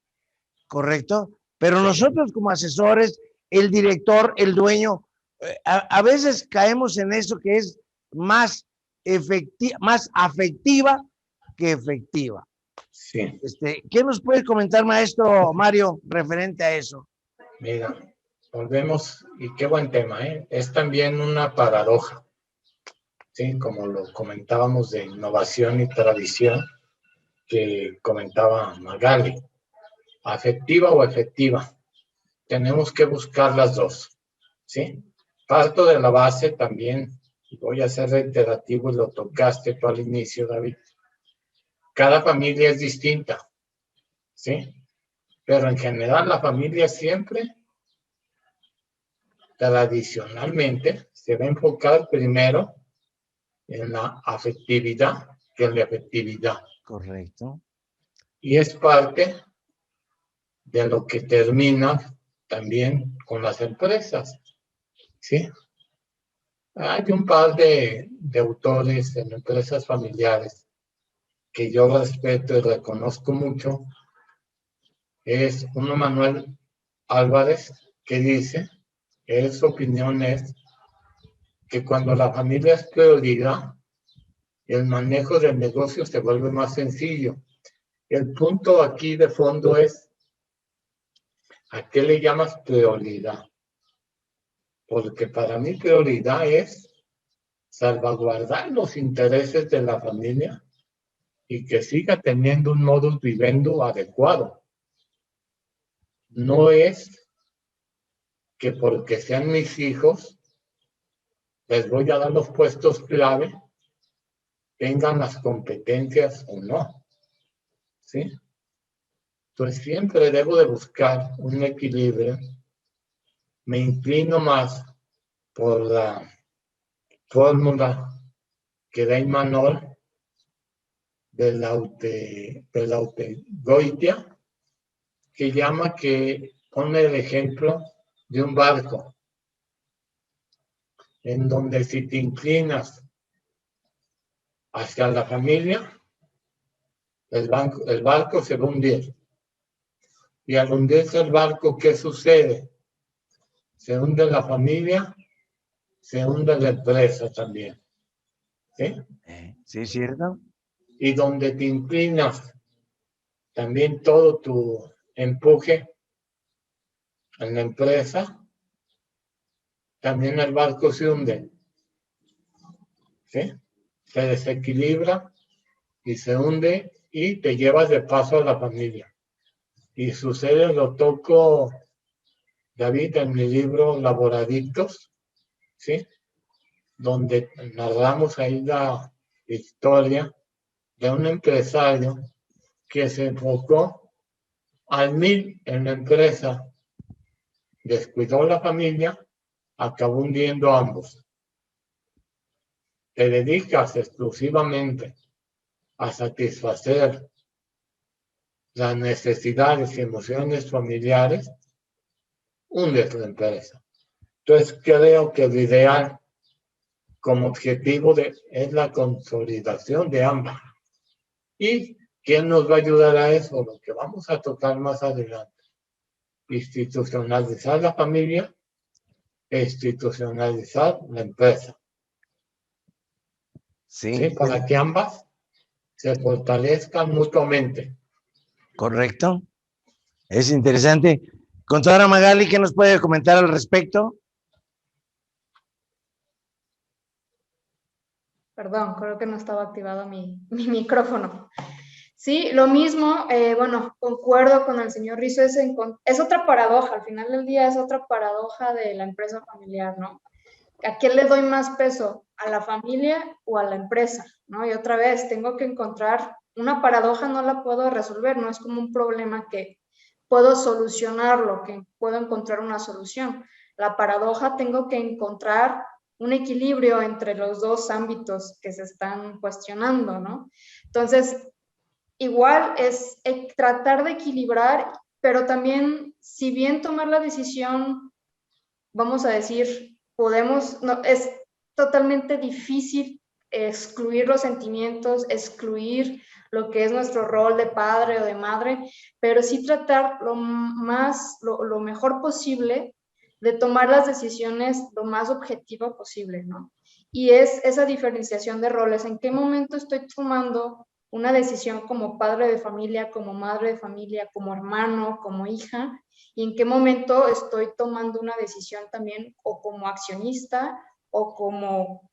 ¿correcto? Pero nosotros como asesores, el director, el dueño, a veces caemos en eso que es más afectiva que efectiva. Sí. ¿Qué nos puede comentar, maestro Mario, referente a eso? Mira, volvemos, y qué buen tema, ¿eh? Es también una paradoja, ¿sí? Como lo comentábamos de innovación y tradición, que comentaba Magali, afectiva o efectiva. Tenemos que buscar las dos, ¿sí? Parto de la base también, y voy a ser reiterativo, y lo tocaste tú al inicio, David. Cada familia es distinta, ¿sí? Pero en general la familia siempre, tradicionalmente, se va a enfocar primero en la afectividad que en la efectividad. Correcto. Y es parte de lo que termina también con las empresas, ¿sí? Hay un par de autores en empresas familiares que yo respeto y reconozco mucho. Es uno, Manuel Álvarez, que dice, su opinión es que cuando la familia es prioridad, el manejo del negocio se vuelve más sencillo. El punto aquí de fondo es, ¿a qué le llamas prioridad? Porque para mí prioridad es salvaguardar los intereses de la familia y que siga teniendo un modus vivendi adecuado. No es que porque sean mis hijos, les voy a dar los puestos clave, tengan las competencias o no, ¿sí? Entonces siempre debo de buscar un equilibrio. Me inclino más por la fórmula que da Imanol de la Goitia, que pone el ejemplo de un barco, en donde si te inclinas hacia la familia, el barco se va a hundir. Y al hundirse el barco, ¿qué sucede? Se hunde la familia, se hunde la empresa también. ¿Sí? Sí, ¿cierto? Y donde te inclinas, también todo tu empuje en la empresa, también el barco se hunde. ¿Sí? Se desequilibra y se hunde y te llevas de paso a la familia. Y sucede, lo toco, David, en mi libro Laboradictos, ¿sí? Donde narramos ahí la historia de un empresario que se enfocó al 1000 en la empresa, descuidó la familia, acabó hundiendo a ambos. Te dedicas exclusivamente a satisfacer las necesidades y emociones familiares, hundes la empresa. Entonces creo que lo ideal como objetivo es la consolidación de ambas. ¿Y quién nos va a ayudar a eso? Lo que vamos a tocar más adelante. Institucionalizar la familia e institucionalizar la empresa. Sí. Para que ambas se fortalezcan mutuamente. Correcto. Es interesante. Contadora Magali, ¿qué nos puede comentar al respecto? Perdón, creo que no estaba activado mi micrófono. Sí, lo mismo, bueno, concuerdo con el señor Rizo, es otra paradoja, al final del día es otra paradoja de la empresa familiar, ¿no? ¿A quién le doy más peso? ¿A la familia o a la empresa? ¿No? Y otra vez, tengo que encontrar una paradoja, no la puedo resolver, no es como un problema que puedo solucionarlo, que puedo encontrar una solución. La paradoja tengo que encontrar un equilibrio entre los dos ámbitos que se están cuestionando, ¿no? Entonces, igual es tratar de equilibrar, pero también, si bien tomar la decisión, vamos a decir, no, es totalmente difícil excluir los sentimientos, excluir lo que es nuestro rol de padre o de madre, pero sí tratar lo mejor posible de tomar las decisiones lo más objetivo posible, ¿no? Y es esa diferenciación de roles, en qué momento estoy tomando una decisión como padre de familia, como madre de familia, como hermano, como hija, y en qué momento estoy tomando una decisión también o como accionista o como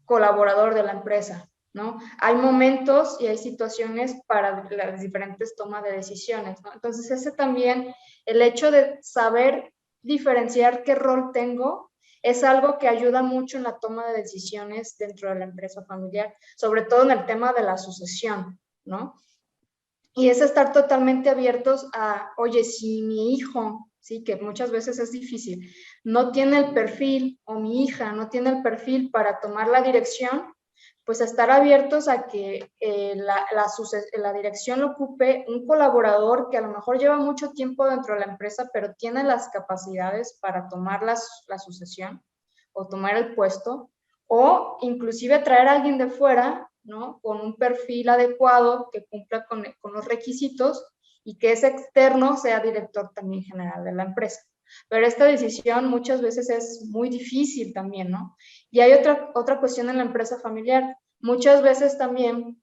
colaborador de la empresa, ¿no? Hay momentos y hay situaciones para las diferentes tomas de decisiones, ¿no? Entonces, ese también, el hecho de saber diferenciar qué rol tengo, es algo que ayuda mucho en la toma de decisiones dentro de la empresa familiar, sobre todo en el tema de la sucesión, ¿no? Y es estar totalmente abiertos a, oye, si mi hijo, sí, que muchas veces es difícil, no tiene el perfil, o mi hija no tiene el perfil para tomar la dirección, pues estar abiertos a que la dirección lo ocupe un colaborador que a lo mejor lleva mucho tiempo dentro de la empresa, pero tiene las capacidades para tomar la sucesión o tomar el puesto, o inclusive traer a alguien de fuera, ¿no? Con un perfil adecuado que cumpla con los requisitos y que ese externo sea director también general de la empresa. Pero esta decisión muchas veces es muy difícil también, ¿no? Y hay otra cuestión en la empresa familiar. Muchas veces también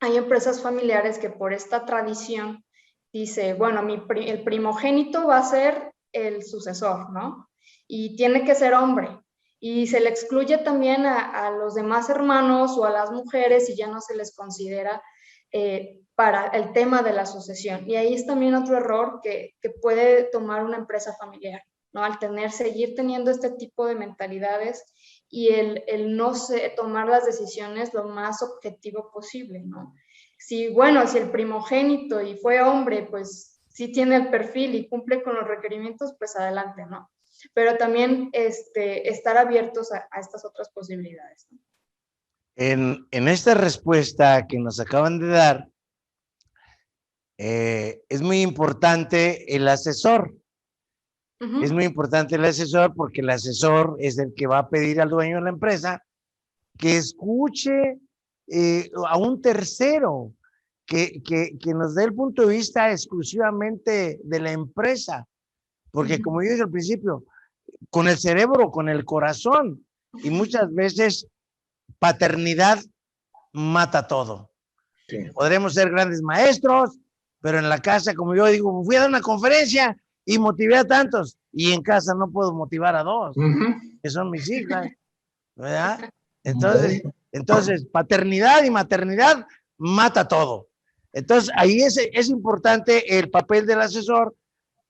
hay empresas familiares que por esta tradición dice, bueno, el primogénito va a ser el sucesor, ¿no? Y tiene que ser hombre. Y se le excluye también a los demás hermanos o a las mujeres y ya no se les considera para el tema de la sucesión. Y ahí es también otro error que puede tomar una empresa familiar, ¿no? Al seguir teniendo este tipo de mentalidades y el no tomar las decisiones lo más objetivo posible, ¿no? Si el primogénito y fue hombre, pues sí tiene el perfil y cumple con los requerimientos, pues adelante, ¿no? Pero también estar abiertos a estas otras posibilidades, ¿no? En esta respuesta que nos acaban de dar, es muy importante el asesor. Es muy importante el asesor porque el asesor es el que va a pedir al dueño de la empresa que escuche a un tercero, que nos dé el punto de vista exclusivamente de la empresa. Porque como yo dije al principio, con el cerebro, con el corazón, y muchas veces paternidad mata todo. Sí. Podremos ser grandes maestros, pero en la casa, como yo digo, fui a dar una conferencia y motivé a tantos, y en casa no puedo motivar a dos, que son mis hijas, ¿verdad? Entonces, paternidad y maternidad mata todo. Entonces, ahí es importante el papel del asesor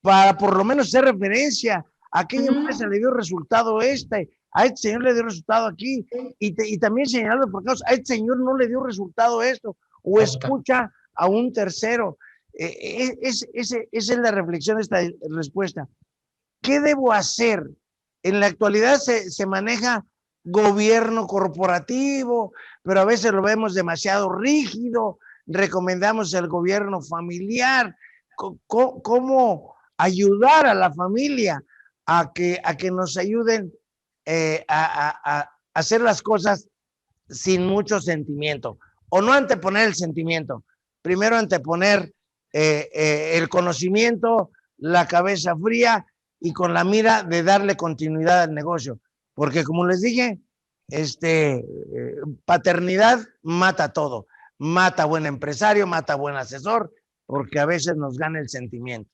para por lo menos hacer referencia a qué empresa le dio resultado a este señor le dio resultado aquí, y también señalarlo por causa, a este señor no le dio resultado esto, o escucha a un tercero. Esa es la reflexión de esta respuesta. ¿Qué debo hacer? En la actualidad se maneja gobierno corporativo, pero a veces lo vemos demasiado rígido. Recomendamos el gobierno familiar. ¿Cómo ayudar a la familia a que nos ayuden a hacer las cosas sin mucho sentimiento? O no anteponer el sentimiento, primero anteponer el conocimiento, la cabeza fría y con la mira de darle continuidad al negocio. Porque como les dije, paternidad mata todo. Mata buen empresario, mata buen asesor, porque a veces nos gana el sentimiento.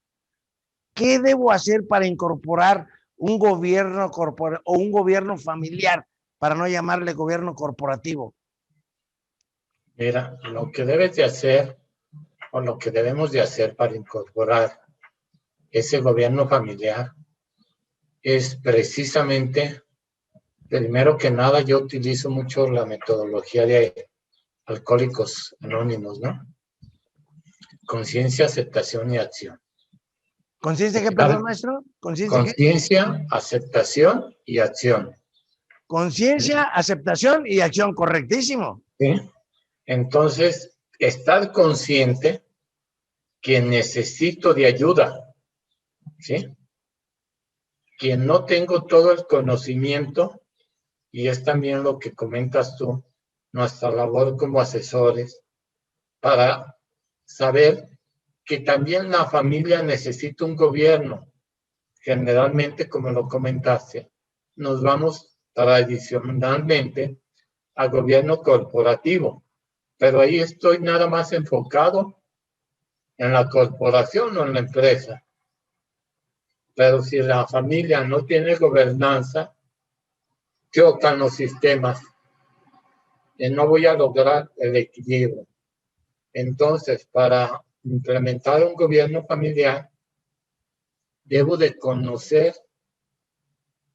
¿Qué debo hacer para incorporar un gobierno corporativo o un gobierno familiar, para no llamarle gobierno corporativo? Mira, lo que debes de hacer o lo que debemos de hacer para incorporar ese gobierno familiar es precisamente, primero que nada, yo utilizo mucho la metodología de Alcohólicos Anónimos, ¿no? Conciencia, aceptación y acción. ¿Conciencia qué, perdón, maestro? Conciencia, aceptación y acción. Conciencia, aceptación y acción, correctísimo. ¿Sí? Entonces, estar consciente que necesito de ayuda, ¿sí? Que no tengo todo el conocimiento, y es también lo que comentas tú, nuestra labor como asesores, para saber que también la familia necesita un gobierno. Generalmente, como lo comentaste, nos vamos tradicionalmente a gobierno corporativo, pero ahí estoy nada más enfocado en la corporación o en la empresa. Pero si la familia no tiene gobernanza, chocan los sistemas y no voy a lograr el equilibrio. Entonces, para implementar un gobierno familiar, debo de conocer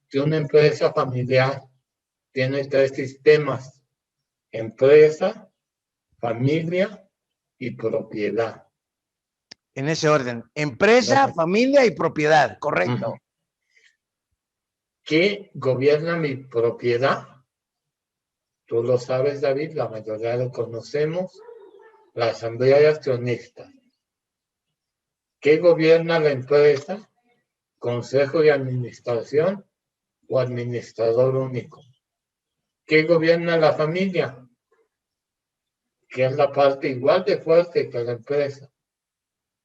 que una empresa familiar tiene 3 sistemas: empresa, familia y propiedad. En ese orden, empresa, familia y propiedad, correcto. ¿Qué gobierna mi propiedad? Tú lo sabes, David, la mayoría lo conocemos, la asamblea de accionistas. ¿Qué gobierna la empresa? Consejo de administración o administrador único. ¿Qué gobierna la familia? Que es la parte igual de fuerte que la empresa.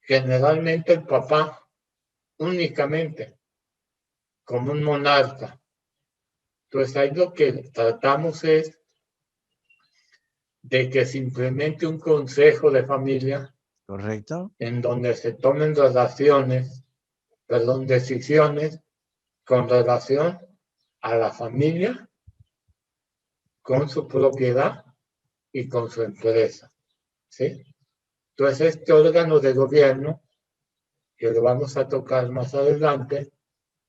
Generalmente el papá, únicamente, como un monarca. Entonces ahí lo que tratamos es de que se implemente un consejo de familia. Correcto. En donde se tomen decisiones con relación a la familia, con su propiedad y con su empresa, ¿sí? Entonces, este órgano de gobierno, que lo vamos a tocar más adelante,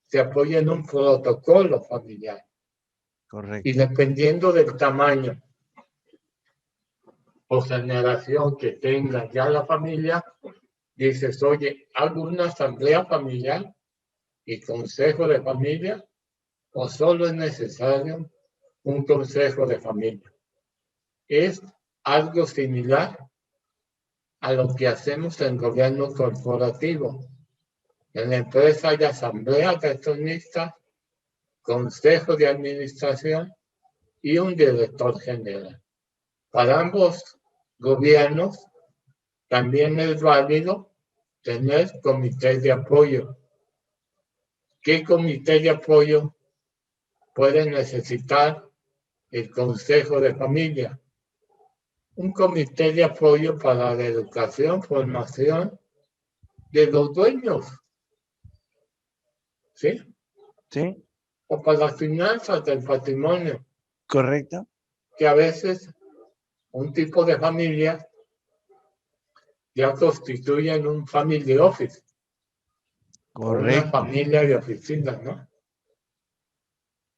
se apoya en un protocolo familiar. Correcto. Y dependiendo del tamaño o generación que tenga ya la familia, dices, oye, ¿hago una asamblea familiar y consejo de familia o solo es necesario un consejo de familia? Es algo similar a lo que hacemos en gobierno corporativo. En la empresa hay asamblea de accionistas, consejo de administración y un director general. Para ambos gobiernos también es válido tener comités de apoyo. ¿Qué comité de apoyo puede necesitar el consejo de familia? Un comité de apoyo para la educación, formación de los dueños, ¿sí? Sí. O para las finanzas del patrimonio. Correcto. Que a veces un tipo de familia ya constituyen un family office. Correcto. Una familia de oficinas, ¿no?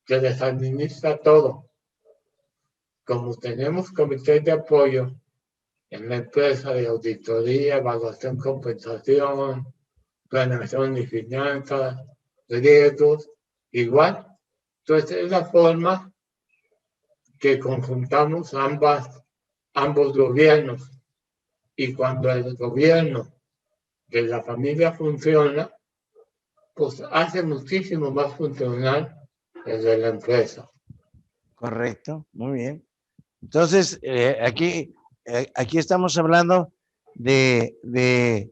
Que les administra todo. Como tenemos comités de apoyo en la empresa de auditoría, evaluación, compensación, planeación y finanzas, riesgos, igual. Entonces es la forma que conjuntamos ambos gobiernos. Y cuando el gobierno de la familia funciona, pues hace muchísimo más funcional el de la empresa. Correcto, muy bien. Entonces, aquí estamos hablando de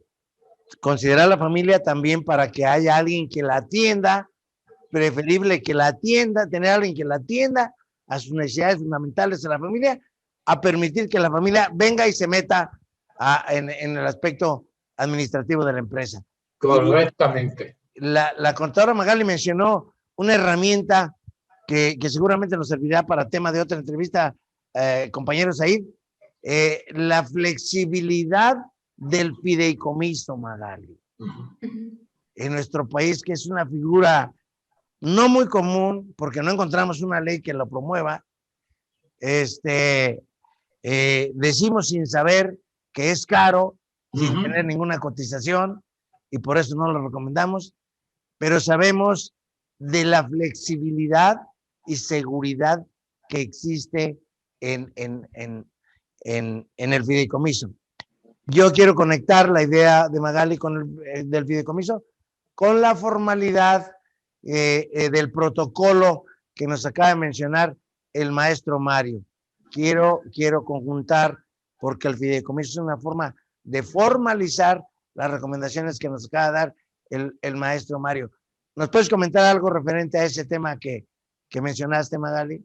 considerar la familia también para que haya alguien que la atienda, preferible que la atienda, tener a alguien que la atienda a sus necesidades fundamentales de la familia, a permitir que la familia venga y se meta en el aspecto administrativo de la empresa. Correctamente. La contadora Magali mencionó una herramienta que seguramente nos servirá para tema de otra entrevista, compañeros ahí, la flexibilidad del fideicomiso, Magali. En nuestro país, que es una figura no muy común, porque no encontramos una ley que lo promueva, decimos sin saber que es caro, sin tener ninguna cotización, y por eso no lo recomendamos, pero sabemos de la flexibilidad y seguridad que existe en el fideicomiso. Yo quiero conectar la idea de Magali con del fideicomiso con la formalidad del protocolo que nos acaba de mencionar el maestro Mario. Quiero conjuntar, porque el fideicomiso es una forma de formalizar las recomendaciones que nos acaba de dar el maestro Mario. ¿Nos puedes comentar algo referente a ese tema que mencionaste, Magali?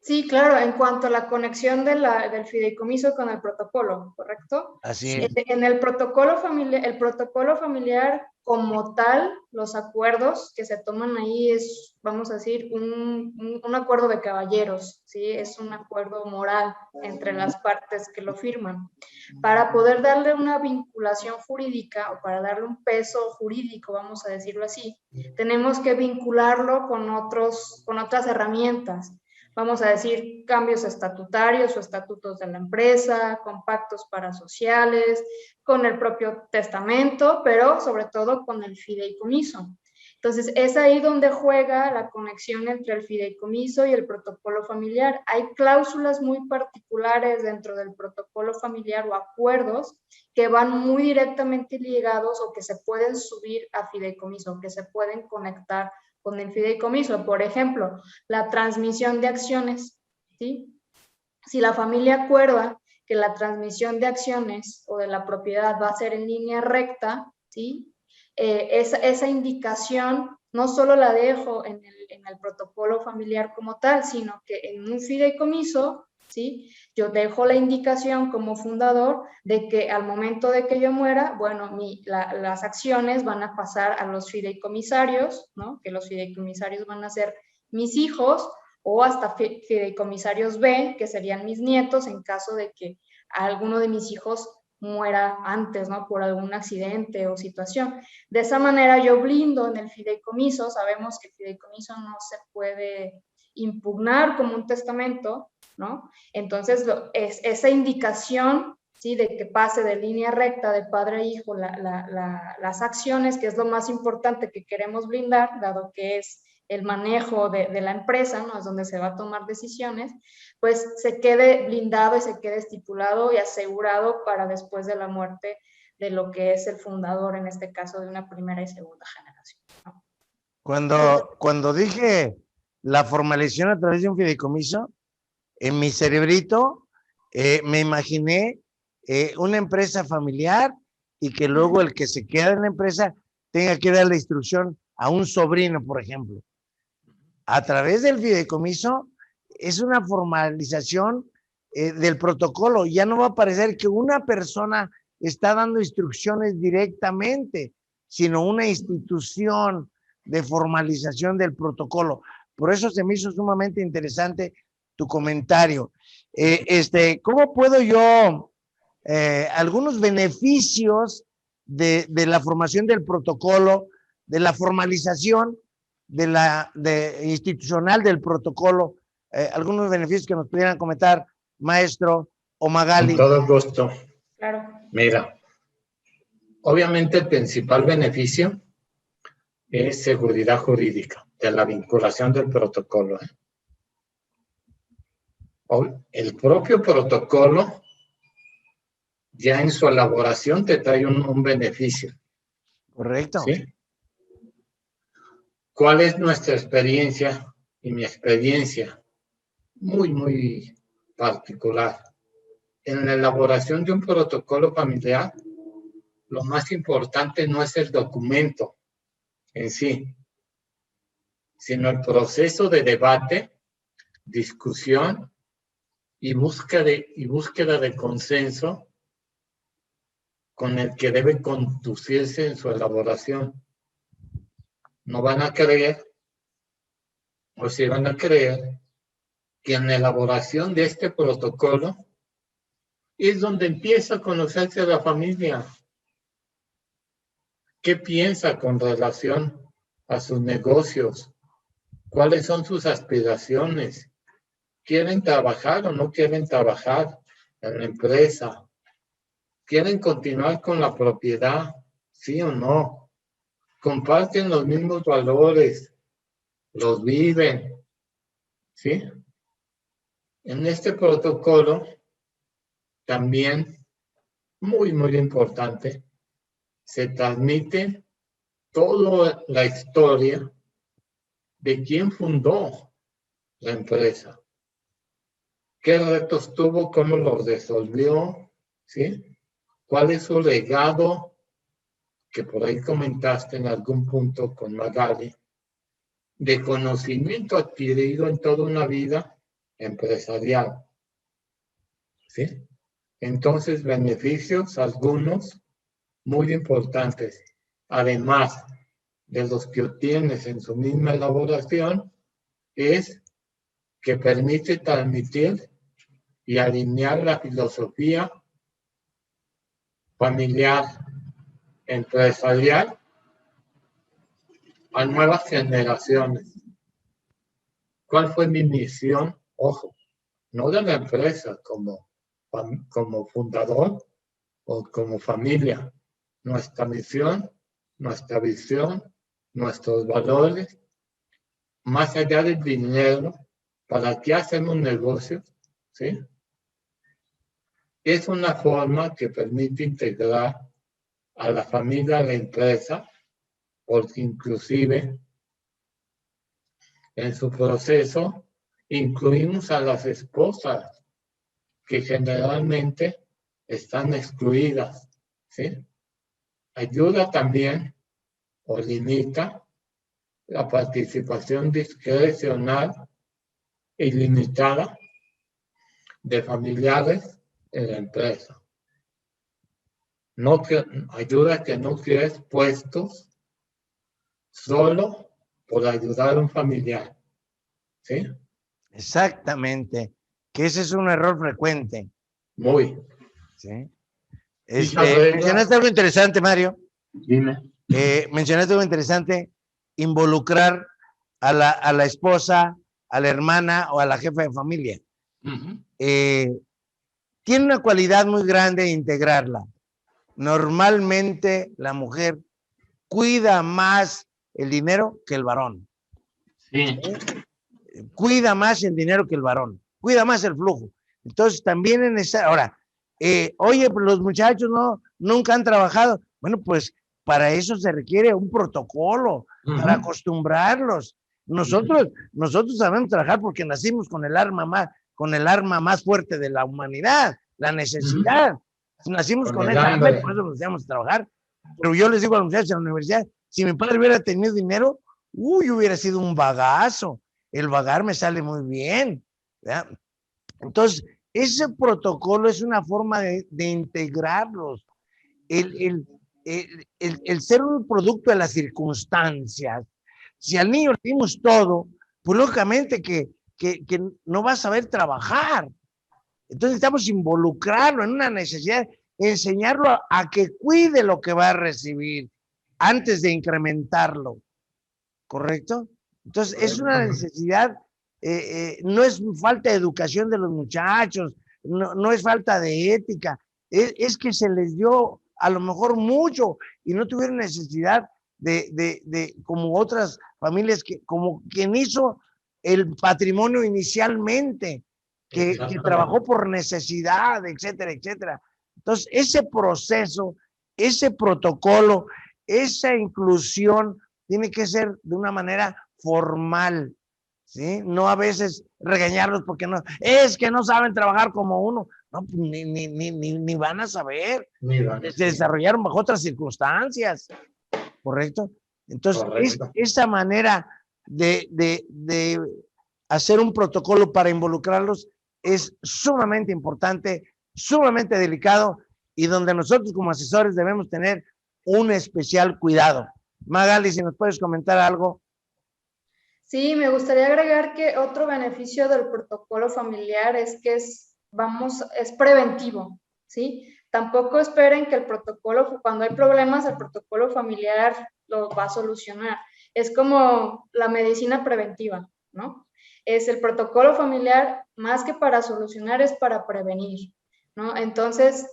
Sí, claro, en cuanto a la conexión del fideicomiso con el protocolo, ¿correcto? Así es. En el protocolo familiar como tal, los acuerdos que se toman ahí es, vamos a decir, un acuerdo de caballeros, ¿sí? Es un acuerdo moral entre las partes que lo firman. Para poder darle una vinculación jurídica o para darle un peso jurídico, vamos a decirlo así, tenemos que vincularlo con otras herramientas. Vamos a decir, cambios estatutarios o estatutos de la empresa, con pactos parasociales, con el propio testamento, pero sobre todo con el fideicomiso. Entonces, es ahí donde juega la conexión entre el fideicomiso y el protocolo familiar. Hay cláusulas muy particulares dentro del protocolo familiar o acuerdos que van muy directamente ligados o que se pueden subir a fideicomiso, que se pueden conectar con el fideicomiso. Por ejemplo, la transmisión de acciones, ¿sí? Si la familia acuerda que la transmisión de acciones o de la propiedad va a ser en línea recta, ¿sí? Esa indicación no solo la dejo en el protocolo familiar como tal, sino que en un fideicomiso, ¿sí? Yo dejo la indicación como fundador de que al momento de que yo muera, bueno, las acciones van a pasar a los fideicomisarios, ¿no? Que los fideicomisarios van a ser mis hijos o hasta fideicomisarios B, que serían mis nietos en caso de que alguno de mis hijos muera antes, ¿no? Por algún accidente o situación. De esa manera yo blindo en el fideicomiso, sabemos que el fideicomiso no se puede impugnar como un testamento, ¿no? Entonces, esa indicación, ¿sí? De que pase de línea recta de padre a hijo las acciones, que es lo más importante que queremos blindar, dado que es el manejo de la empresa, ¿no? Es donde se va a tomar decisiones, pues se quede blindado y se quede estipulado y asegurado para después de la muerte de lo que es el fundador, en este caso de una primera y segunda generación, ¿no? Cuando dije la formalización a través de un fideicomiso, en mi cerebrito me imaginé una empresa familiar y que luego el que se queda en la empresa tenga que dar la instrucción a un sobrino, por ejemplo. A través del fideicomiso es una formalización del protocolo. Ya no va a parecer que una persona está dando instrucciones directamente, sino una institución de formalización del protocolo. Por eso se me hizo sumamente interesante tu comentario. ¿Cómo puedo yo, algunos beneficios de la formación del protocolo, de la formalización institucional del protocolo, algunos beneficios que nos pudieran comentar, maestro, o Magali? Con todo gusto. Claro. Mira, obviamente el principal beneficio es seguridad jurídica de la vinculación del protocolo. El propio protocolo, ya en su elaboración, te trae un beneficio. Correcto. ¿Sí? ¿Cuál es nuestra experiencia y mi experiencia? Muy, muy particular. En la elaboración de un protocolo familiar, lo más importante no es el documento en sí, sino el proceso de debate, discusión y búsqueda de consenso con el que debe conducirse en su elaboración. No van a creer, o si van a creer, que en la elaboración de este protocolo es donde empieza a conocerse a la familia. ¿Qué piensa con relación a sus negocios? ¿Cuáles son sus aspiraciones? ¿Quieren trabajar o no quieren trabajar en la empresa? ¿Quieren continuar con la propiedad? ¿Sí o no? ¿Comparten los mismos valores? ¿Los viven? ¿Sí? En este protocolo, también, muy, muy importante, se transmite toda la historia de quién fundó la empresa, qué retos tuvo, cómo los resolvió, ¿sí? ¿Cuál es su legado? Que por ahí comentaste en algún punto con Magali, de conocimiento adquirido en toda una vida empresarial, ¿sí? Entonces, beneficios, algunos muy importantes, además de los que obtienes en su misma elaboración, es que permite transmitir y alinear la filosofía familiar, empresarial, a nuevas generaciones. ¿Cuál fue mi misión? Ojo, no de la empresa como fundador o como familia. Nuestra misión, nuestra visión, nuestros valores, más allá del dinero, ¿para qué hacemos negocios? ¿Sí? Es una forma que permite integrar a la familia a la empresa, porque inclusive en su proceso incluimos a las esposas, que generalmente están excluidas, ¿sí? Ayuda también o limita la participación discrecional y limitada de familiares en la empresa. No ayuda a que no crees puestos solo por ayudar a un familiar, ¿sí? Exactamente. Que ese es un error frecuente. Muy. ¿Sí? Mencionaste algo interesante, Mario. Dime. Mencionaste algo interesante, involucrar a la esposa, a la hermana o a la jefa de familia. Tiene una cualidad muy grande de integrarla. Normalmente la mujer cuida más el dinero que el varón. Sí. Cuida más el dinero que el varón. Cuida más el flujo. Entonces también en esa... Ahora, oye, pues los muchachos nunca han trabajado. Bueno, pues para eso se requiere un protocolo, para acostumbrarlos. Nosotros sabemos trabajar porque nacimos con el arma más fuerte de la humanidad, la necesidad. Nacimos con esa hambre, por eso nos debemos trabajar. Pero yo les digo a los muchachos en la universidad, si mi padre hubiera tenido dinero, hubiera sido un bagazo. El vagar me sale muy bien, ¿verdad? Entonces, ese protocolo es una forma de integrarlos. El ser un producto de las circunstancias. Si al niño le dimos todo, pues lógicamente que no va a saber trabajar. Entonces necesitamos involucrarlo en una necesidad, enseñarlo a que cuide lo que va a recibir antes de incrementarlo. ¿Correcto? Entonces es una necesidad, no es falta de educación de los muchachos, no es falta de ética, es que se les dio a lo mejor mucho y no tuvieron necesidad de como otras familias, como quien hizo el patrimonio inicialmente, que trabajó por necesidad, etcétera, etcétera. Entonces, ese proceso, ese protocolo, esa inclusión tiene que ser de una manera formal, ¿sí? No a veces regañarlos porque no, es que no saben trabajar como uno. No, pues ni van a saber. Se desarrollaron bajo otras circunstancias, ¿correcto? Entonces, Correcto. esa manera de hacer un protocolo para involucrarlos es sumamente importante, sumamente delicado y donde nosotros como asesores debemos tener un especial cuidado. Magali, si nos puedes comentar algo. Sí, me gustaría agregar que otro beneficio del protocolo familiar es que es preventivo, ¿sí? Tampoco esperen que el protocolo, cuando hay problemas, el protocolo familiar lo va a solucionar. Es como la medicina preventiva, ¿no? Es el protocolo familiar, más que para solucionar, es para prevenir, ¿no? Entonces,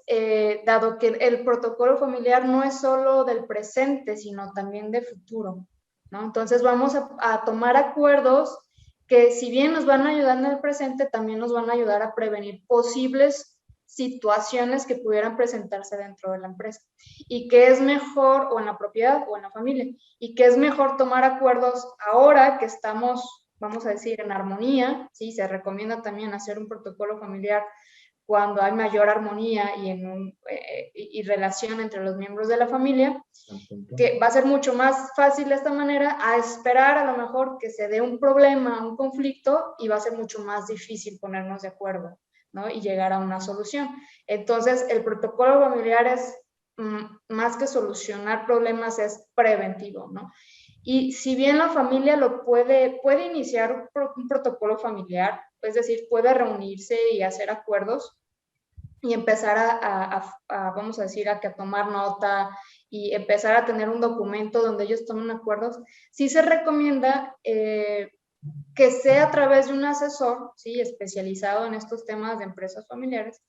dado que el protocolo familiar no es solo del presente, sino también de futuro, ¿no? Entonces vamos a tomar acuerdos que si bien nos van a ayudar en el presente, también nos van a ayudar a prevenir posibles situaciones que pudieran presentarse dentro de la empresa. Y que es mejor, o en la propiedad o en la familia, y que es mejor tomar acuerdos ahora que estamos, vamos a decir, en armonía, ¿sí? Se recomienda también hacer un protocolo familiar cuando hay mayor armonía y relación entre los miembros de la familia, que va a ser mucho más fácil de esta manera a esperar a lo mejor que se dé un problema, un conflicto, y va a ser mucho más difícil ponernos de acuerdo, ¿no? Y llegar a una solución. Entonces, el protocolo familiar es, más que solucionar problemas, es preventivo, ¿no? Y si bien la familia lo puede iniciar un protocolo familiar, es decir, puede reunirse y hacer acuerdos y empezar vamos a decir, a tomar nota y empezar a tener un documento donde ellos tomen acuerdos, sí se recomienda que sea a través de un asesor, ¿sí? Especializado en estos temas de empresas familiares.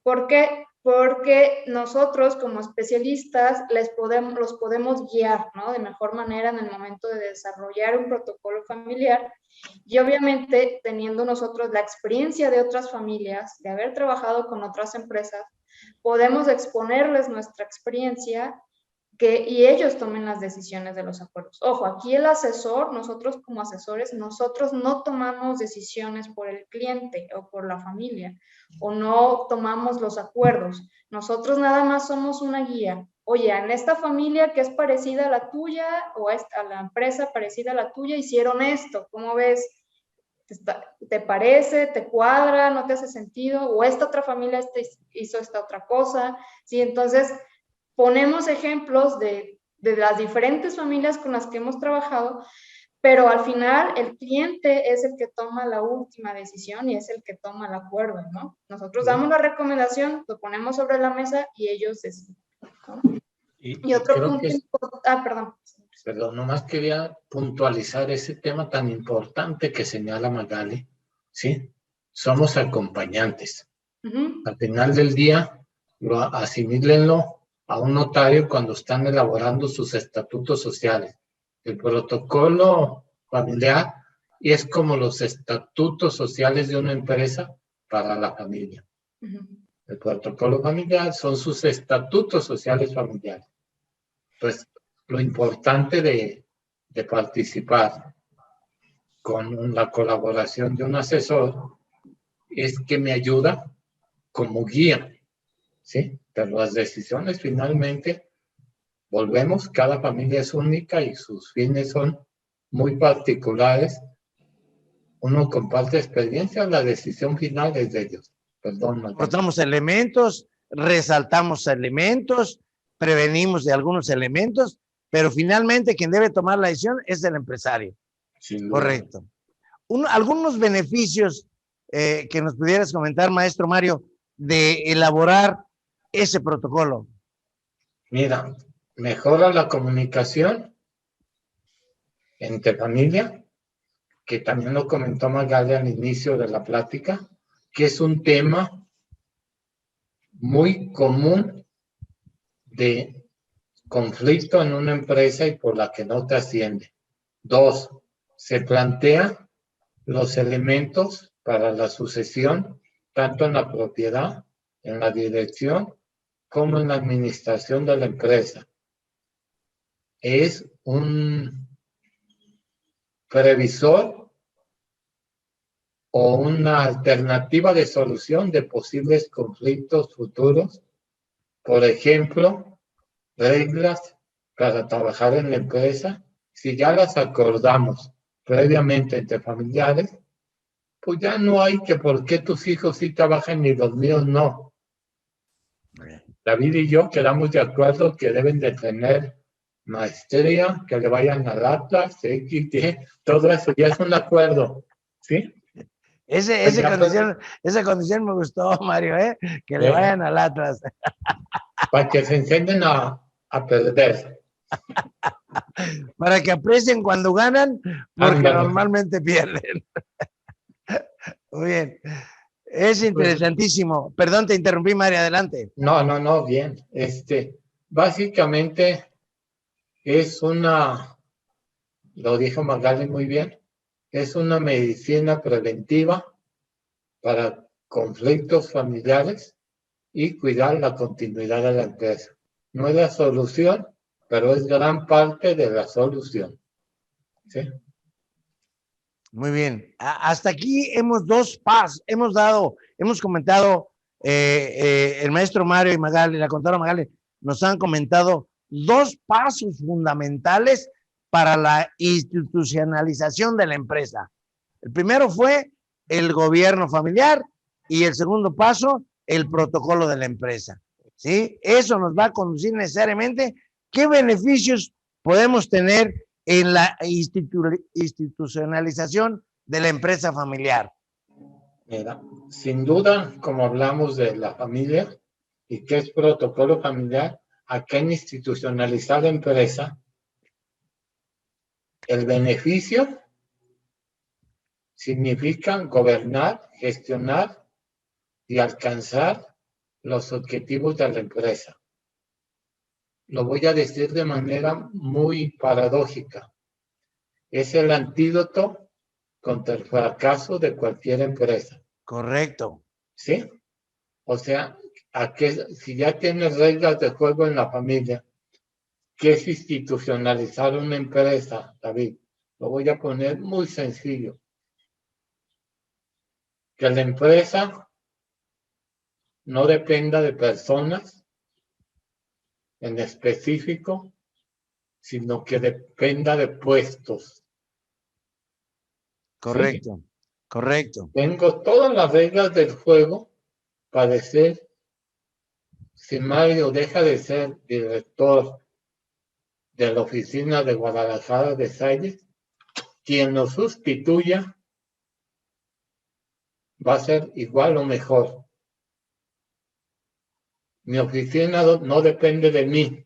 ¿Por qué? Porque nosotros como especialistas los podemos guiar, ¿no? De mejor manera en el momento de desarrollar un protocolo familiar y obviamente teniendo nosotros la experiencia de otras familias, de haber trabajado con otras empresas, podemos exponerles nuestra experiencia y ellos tomen las decisiones de los acuerdos. Ojo, aquí el asesor, nosotros como asesores, nosotros no tomamos decisiones por el cliente o por la familia, o no tomamos los acuerdos. Nosotros nada más somos una guía. Oye, en esta familia que es parecida a la tuya, o a la empresa parecida a la tuya, hicieron esto, ¿cómo ves? ¿Te parece? ¿Te cuadra? ¿No te hace sentido? O esta otra familia hizo esta otra cosa, ¿sí? Entonces, ponemos ejemplos de las diferentes familias con las que hemos trabajado, pero al final el cliente es el que toma la última decisión y es el que toma el acuerdo, ¿no? Nosotros damos la recomendación, lo ponemos sobre la mesa y ellos deciden, ¿no? Y otro punto perdón. Perdón, nomás quería puntualizar ese tema tan importante que señala Magali, ¿sí? Somos acompañantes. Al final del día, asimílenlo a un notario cuando están elaborando sus estatutos sociales. El protocolo familiar es como los estatutos sociales de una empresa para la familia. El protocolo familiar son sus estatutos sociales familiares. Entonces, lo importante de participar con la colaboración de un asesor es que me ayuda como guía, ¿sí? Pero las decisiones finalmente, volvemos, cada familia es única y sus fines son muy particulares. Uno comparte experiencia, la decisión final es de ellos. Perdón, aportamos elementos, resaltamos elementos, prevenimos de algunos elementos, pero finalmente quien debe tomar la decisión es el empresario. Correcto. Algunos beneficios que nos pudieras comentar, maestro Mario, de elaborar ese protocolo. Mira, mejora la comunicación entre familia, que también lo comentó Magali al inicio de la plática, que es un tema muy común de conflicto en una empresa y por la que no te asciende. 2, se plantea los elementos para la sucesión, tanto en la propiedad, en la dirección, como en la administración de la empresa. Es un previsor o una alternativa de solución de posibles conflictos futuros. Por ejemplo, reglas para trabajar en la empresa. Si ya las acordamos previamente entre familiares, pues ya no hay que por qué tus hijos sí trabajan y los míos no. David y yo quedamos de acuerdo que deben de tener maestría, que le vayan al Atlas, XT, todo eso ya es un acuerdo, ¿sí? Esa condición me gustó, Mario, que le vayan al Atlas. Para que se enseñen a perder. Para que aprecien cuando ganan, porque normalmente pierden. Muy bien. Es interesantísimo. Perdón, te interrumpí, Mario, adelante. No, bien. Básicamente es lo dijo Magali muy bien, es una medicina preventiva para conflictos familiares y cuidar la continuidad de la empresa. No es la solución, pero es gran parte de la solución. ¿Sí? Muy bien. Hasta aquí hemos hemos comentado, el maestro Mario y Magali, la contadora Magali, nos han comentado 2 pasos fundamentales para la institucionalización de la empresa. El primero fue el gobierno familiar y el segundo paso, el protocolo de la empresa. ¿Sí? Eso nos va a conducir necesariamente qué beneficios podemos tener en la institucionalización de la empresa familiar. Mira, sin duda, como hablamos de la familia y qué es protocolo familiar, acá en institucionalizar la empresa, el beneficio significa gobernar, gestionar y alcanzar los objetivos de la empresa. Lo voy a decir de manera muy paradójica. Es el antídoto contra el fracaso de cualquier empresa. Correcto. ¿Sí? O sea, si ya tienes reglas de juego en la familia, ¿qué es institucionalizar una empresa, David? Lo voy a poner muy sencillo. Que la empresa no dependa de personas en específico, sino que dependa de puestos. Correcto, ¿sí? Correcto. Tengo todas las reglas del juego para decir, si Mario deja de ser director de la oficina de Guadalajara de Salles, quien lo sustituya va a ser igual o mejor. Mi oficina no depende de mí,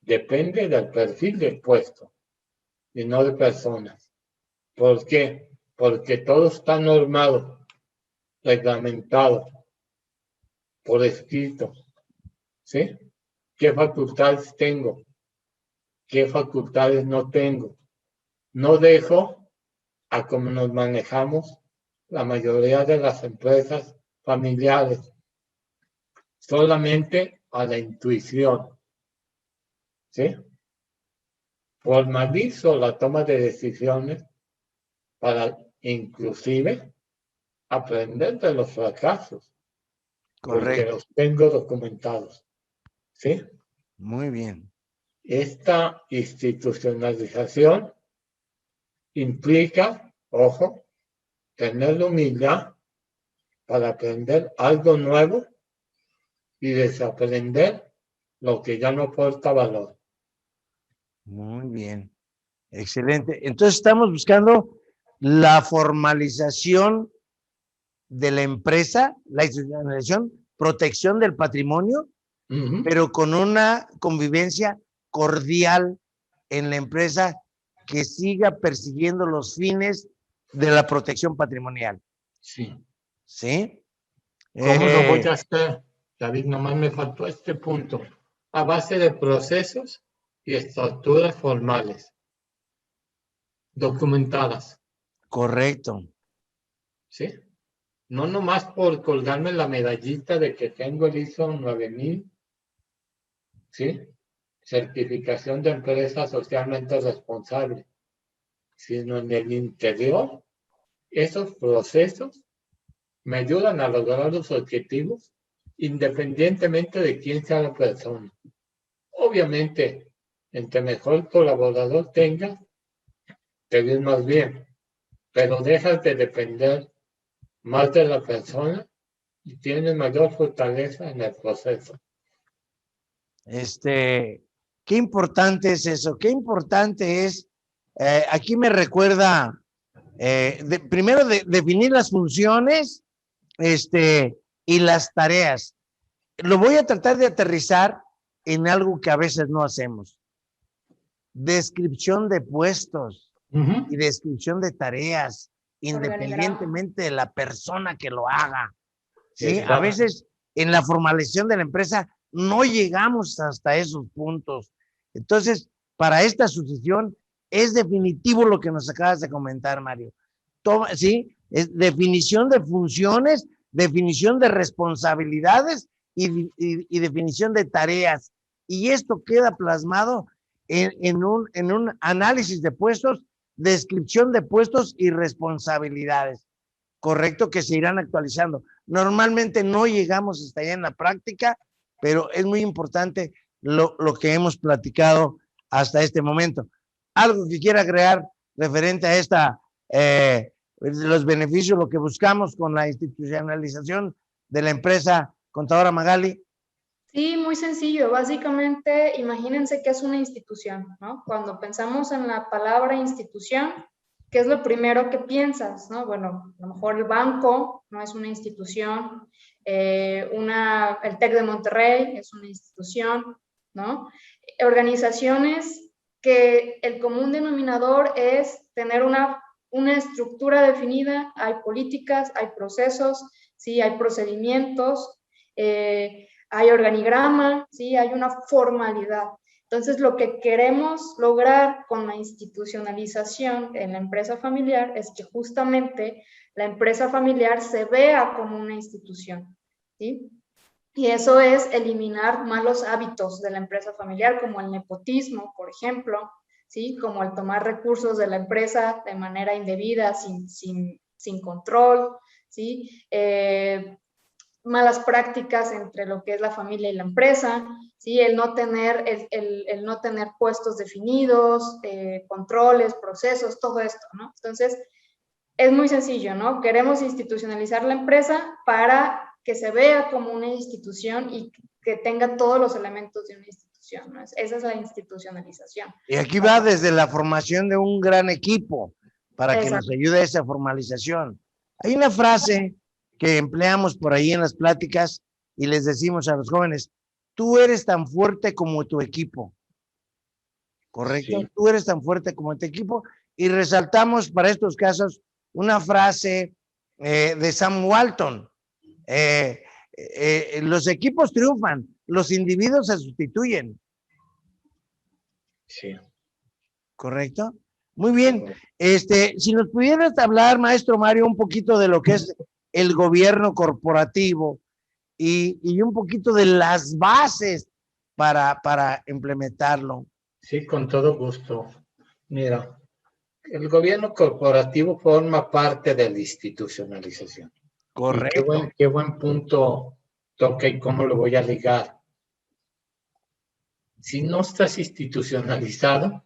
depende del perfil del puesto y no de personas. ¿Por qué? Porque todo está normado, reglamentado, por escrito. ¿Sí? ¿Qué facultades tengo? ¿Qué facultades no tengo? No dejo a cómo nos manejamos la mayoría de las empresas familiares, solamente a la intuición. ¿Sí? Formalizo la toma de decisiones para inclusive aprender de los fracasos. Correcto. Porque los tengo documentados. ¿Sí? Muy bien. Esta institucionalización implica, ojo, tener la humildad para aprender algo nuevo y desaprender lo que ya no aporta valor. Muy bien. Excelente. Entonces estamos buscando la formalización de la empresa, la institucionalización, protección del patrimonio, pero con una convivencia cordial en la empresa que siga persiguiendo los fines de la protección patrimonial. Sí. ¿Sí? ¿Cómo lo voy a hacer? David, nomás me faltó este punto. A base de procesos y estructuras formales, documentadas, Correcto. ¿sí? No nomás por colgarme la medallita de que tengo el ISO 9000, ¿sí? Certificación de empresa socialmente responsable, sino en el interior, esos procesos me ayudan a lograr los objetivos independientemente de quién sea la persona. Obviamente, entre mejor colaborador tenga, te ves más bien, pero dejas de depender más de la persona y tienes mayor fortaleza en el proceso. Qué importante es eso, qué importante es, aquí me recuerda, primero definir las funciones, y las tareas. Lo voy a tratar de aterrizar en algo que a veces no hacemos. Descripción de puestos y descripción de tareas, independientemente de la persona que lo haga. ¿Sí? A veces en la formalización de la empresa no llegamos hasta esos puntos. Entonces, para esta sucesión es definitivo lo que nos acabas de comentar, Mario. ¿Sí? Es definición de funciones, definición de responsabilidades y definición de tareas. Y esto queda plasmado en un análisis de puestos, descripción de puestos y responsabilidades. Correcto, que se irán actualizando. Normalmente no llegamos hasta allá en la práctica, pero es muy importante lo que hemos platicado hasta este momento. Algo que quiera agregar referente a esta, los beneficios, lo que buscamos con la institucionalización de la empresa Contadora Magali. Sí, muy sencillo. Básicamente, imagínense que es una institución, ¿no? Cuando pensamos en la palabra institución, ¿qué es lo primero que piensas, no? Bueno, a lo mejor el banco no es una institución, el TEC de Monterrey es una institución, ¿no? Organizaciones que el común denominador es tener una estructura definida, hay políticas, hay procesos, ¿sí? Hay procedimientos, hay organigrama, ¿sí? Hay una formalidad. Entonces, lo que queremos lograr con la institucionalización en la empresa familiar es que justamente la empresa familiar se vea como una institución, ¿sí? Y eso es eliminar malos hábitos de la empresa familiar, como el nepotismo, por ejemplo, ¿sí? Como el tomar recursos de la empresa de manera indebida, sin control, ¿sí? Malas prácticas entre lo que es la familia y la empresa, ¿sí? El no tener puestos definidos, controles, procesos, todo esto, ¿no? Entonces, es muy sencillo, ¿no? Queremos institucionalizar la empresa para que se vea como una institución y que tenga todos los elementos de una institución, ¿no? Esa es la institucionalización. Y aquí va desde la formación de un gran equipo para que nos ayude a esa formalización. Hay una frase que empleamos por ahí en las pláticas y les decimos a los jóvenes, tú eres tan fuerte como tu equipo. ¿Correcto? Sí. Tú eres tan fuerte como tu equipo. Y resaltamos para estos casos una frase de Sam Walton. Los equipos triunfan, los individuos se sustituyen. Sí. ¿Correcto? Muy bien. Si nos pudieras hablar, maestro Mario, un poquito de lo que es el gobierno corporativo y un poquito de las bases para implementarlo. Sí, con todo gusto. Mira, el gobierno corporativo forma parte de la institucionalización. Correcto. Y qué buen punto toca y cómo lo voy a ligar. Si no estás institucionalizado,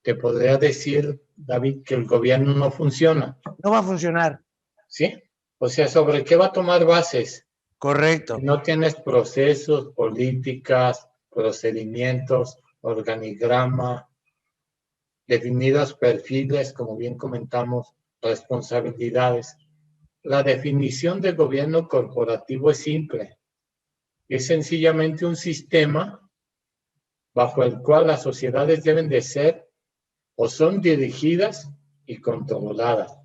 te podría decir, David, que el gobierno no funciona. No va a funcionar. ¿Sí? O sea, ¿sobre qué va a tomar bases? Correcto. Si no tienes procesos, políticas, procedimientos, organigrama, definidos perfiles, como bien comentamos, responsabilidades. La definición de gobierno corporativo es simple. Es sencillamente un sistema bajo el cual las sociedades deben de ser o son dirigidas y controladas.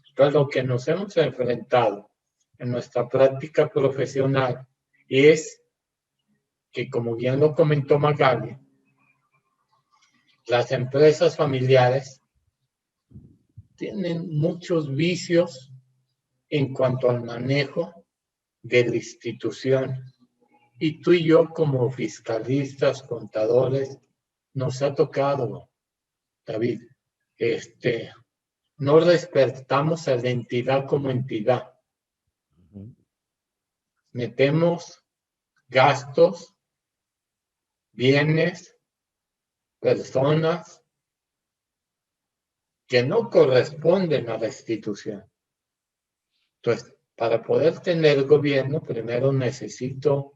Entonces, lo que nos hemos enfrentado en nuestra práctica profesional es que, como bien lo comentó Magali, las empresas familiares tienen muchos vicios en cuanto al manejo de la institución. Y tú y yo, como fiscalistas, contadores, nos ha tocado, David, no respetamos a la entidad como entidad. Metemos gastos, bienes, personas que no corresponden a la institución. Entonces, para poder tener gobierno, primero necesito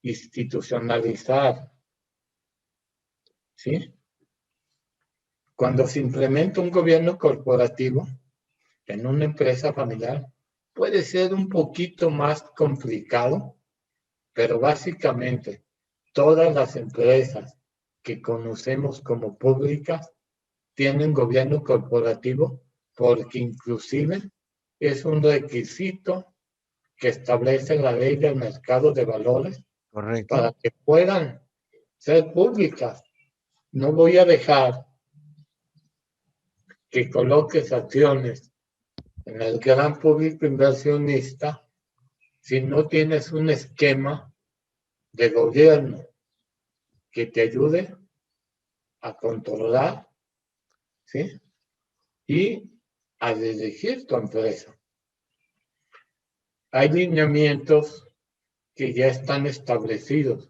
institucionalizar, ¿sí? Cuando se implementa un gobierno corporativo en una empresa familiar, puede ser un poquito más complicado, pero básicamente todas las empresas que conocemos como públicas tienen gobierno corporativo porque inclusive es un requisito que establece la ley del mercado de valores. Correcto. Para que puedan ser públicas. No voy a dejar que coloques acciones en el gran público inversionista si no tienes un esquema de gobierno que te ayude a controlar, ¿sí? Y a dirigir tu empresa. Hay lineamientos que ya están establecidos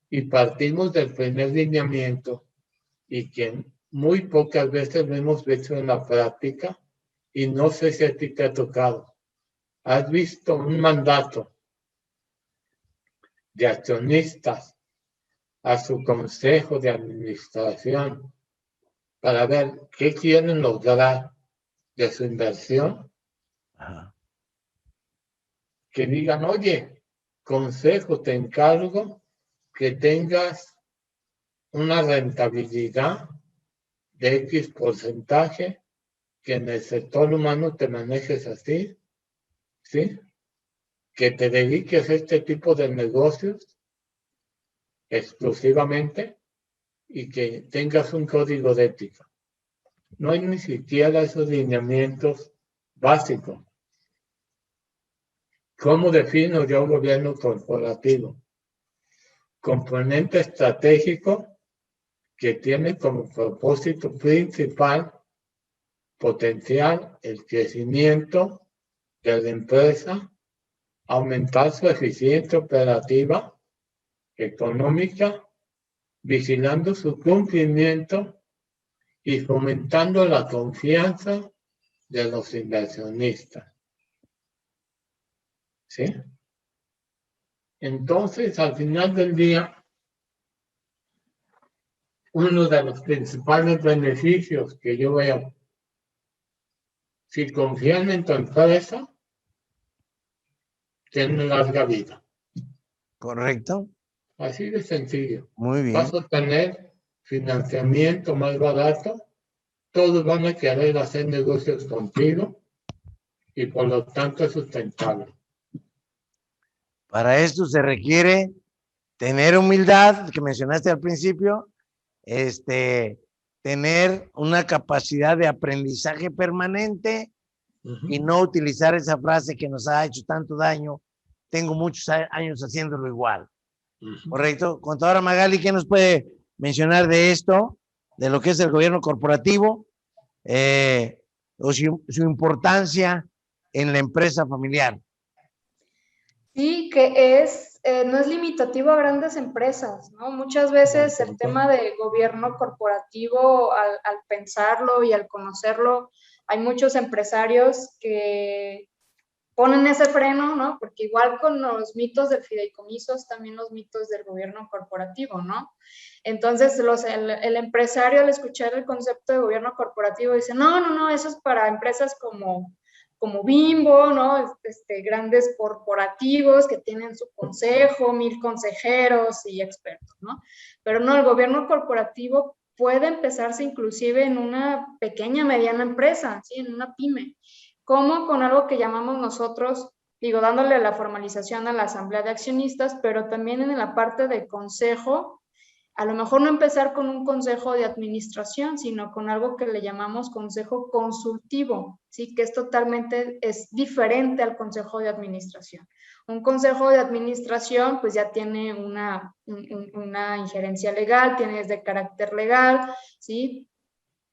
y partimos del primer lineamiento y que muy pocas veces lo hemos visto en la práctica y no sé si a ti te ha tocado. ¿Has visto un mandato de accionistas a su consejo de administración para ver qué quieren lograr de su inversión? Ajá. Que digan, oye, consejo, te encargo que tengas una rentabilidad de X porcentaje, que en el sector humano te manejes así, ¿sí? Que te dediques a este tipo de negocios exclusivamente y que tengas un código de ética. No hay ni siquiera esos lineamientos básicos. ¿Cómo defino yo gobierno corporativo? Componente estratégico que tiene como propósito principal potenciar el crecimiento de la empresa, aumentar su eficiencia operativa, económica, vigilando su cumplimiento y fomentando la confianza de los inversionistas. ¿Sí? Entonces, al final del día, uno de los principales beneficios que yo veo, si confían en tu empresa, tienen larga vida. Correcto. Así de sencillo. Muy bien. Vas a tener financiamiento más barato, todos van a querer hacer negocios contigo y por lo tanto es sustentable. Para esto se requiere tener humildad, que mencionaste al principio, tener una capacidad de aprendizaje permanente y no utilizar esa frase que nos ha hecho tanto daño. Tengo muchos años haciéndolo igual. Correcto. Contadora Magali, ¿qué nos puede mencionar de esto, de lo que es el gobierno corporativo, o su importancia en la empresa familiar? Sí, que no es limitativo a grandes empresas, ¿no? Muchas veces el tema del gobierno corporativo, al pensarlo y al conocerlo, hay muchos empresarios que ponen ese freno, ¿no? Porque igual con los mitos del fideicomiso, también los mitos del gobierno corporativo, ¿no? Entonces, el empresario al escuchar el concepto de gobierno corporativo dice, no, eso es para empresas como Bimbo, ¿no? Grandes corporativos que tienen su consejo, 1000 consejeros y expertos, ¿no? Pero no, el gobierno corporativo puede empezarse inclusive en una pequeña, mediana empresa, ¿sí? En una pyme, como con algo que llamamos nosotros digo, dándole la formalización a la asamblea de accionistas, pero también en la parte de consejo, a lo mejor no empezar con un consejo de administración, sino con algo que le llamamos consejo consultivo, ¿sí? Que es diferente al consejo de administración. Un consejo de administración pues ya tiene una injerencia legal, tiene de carácter legal, ¿sí?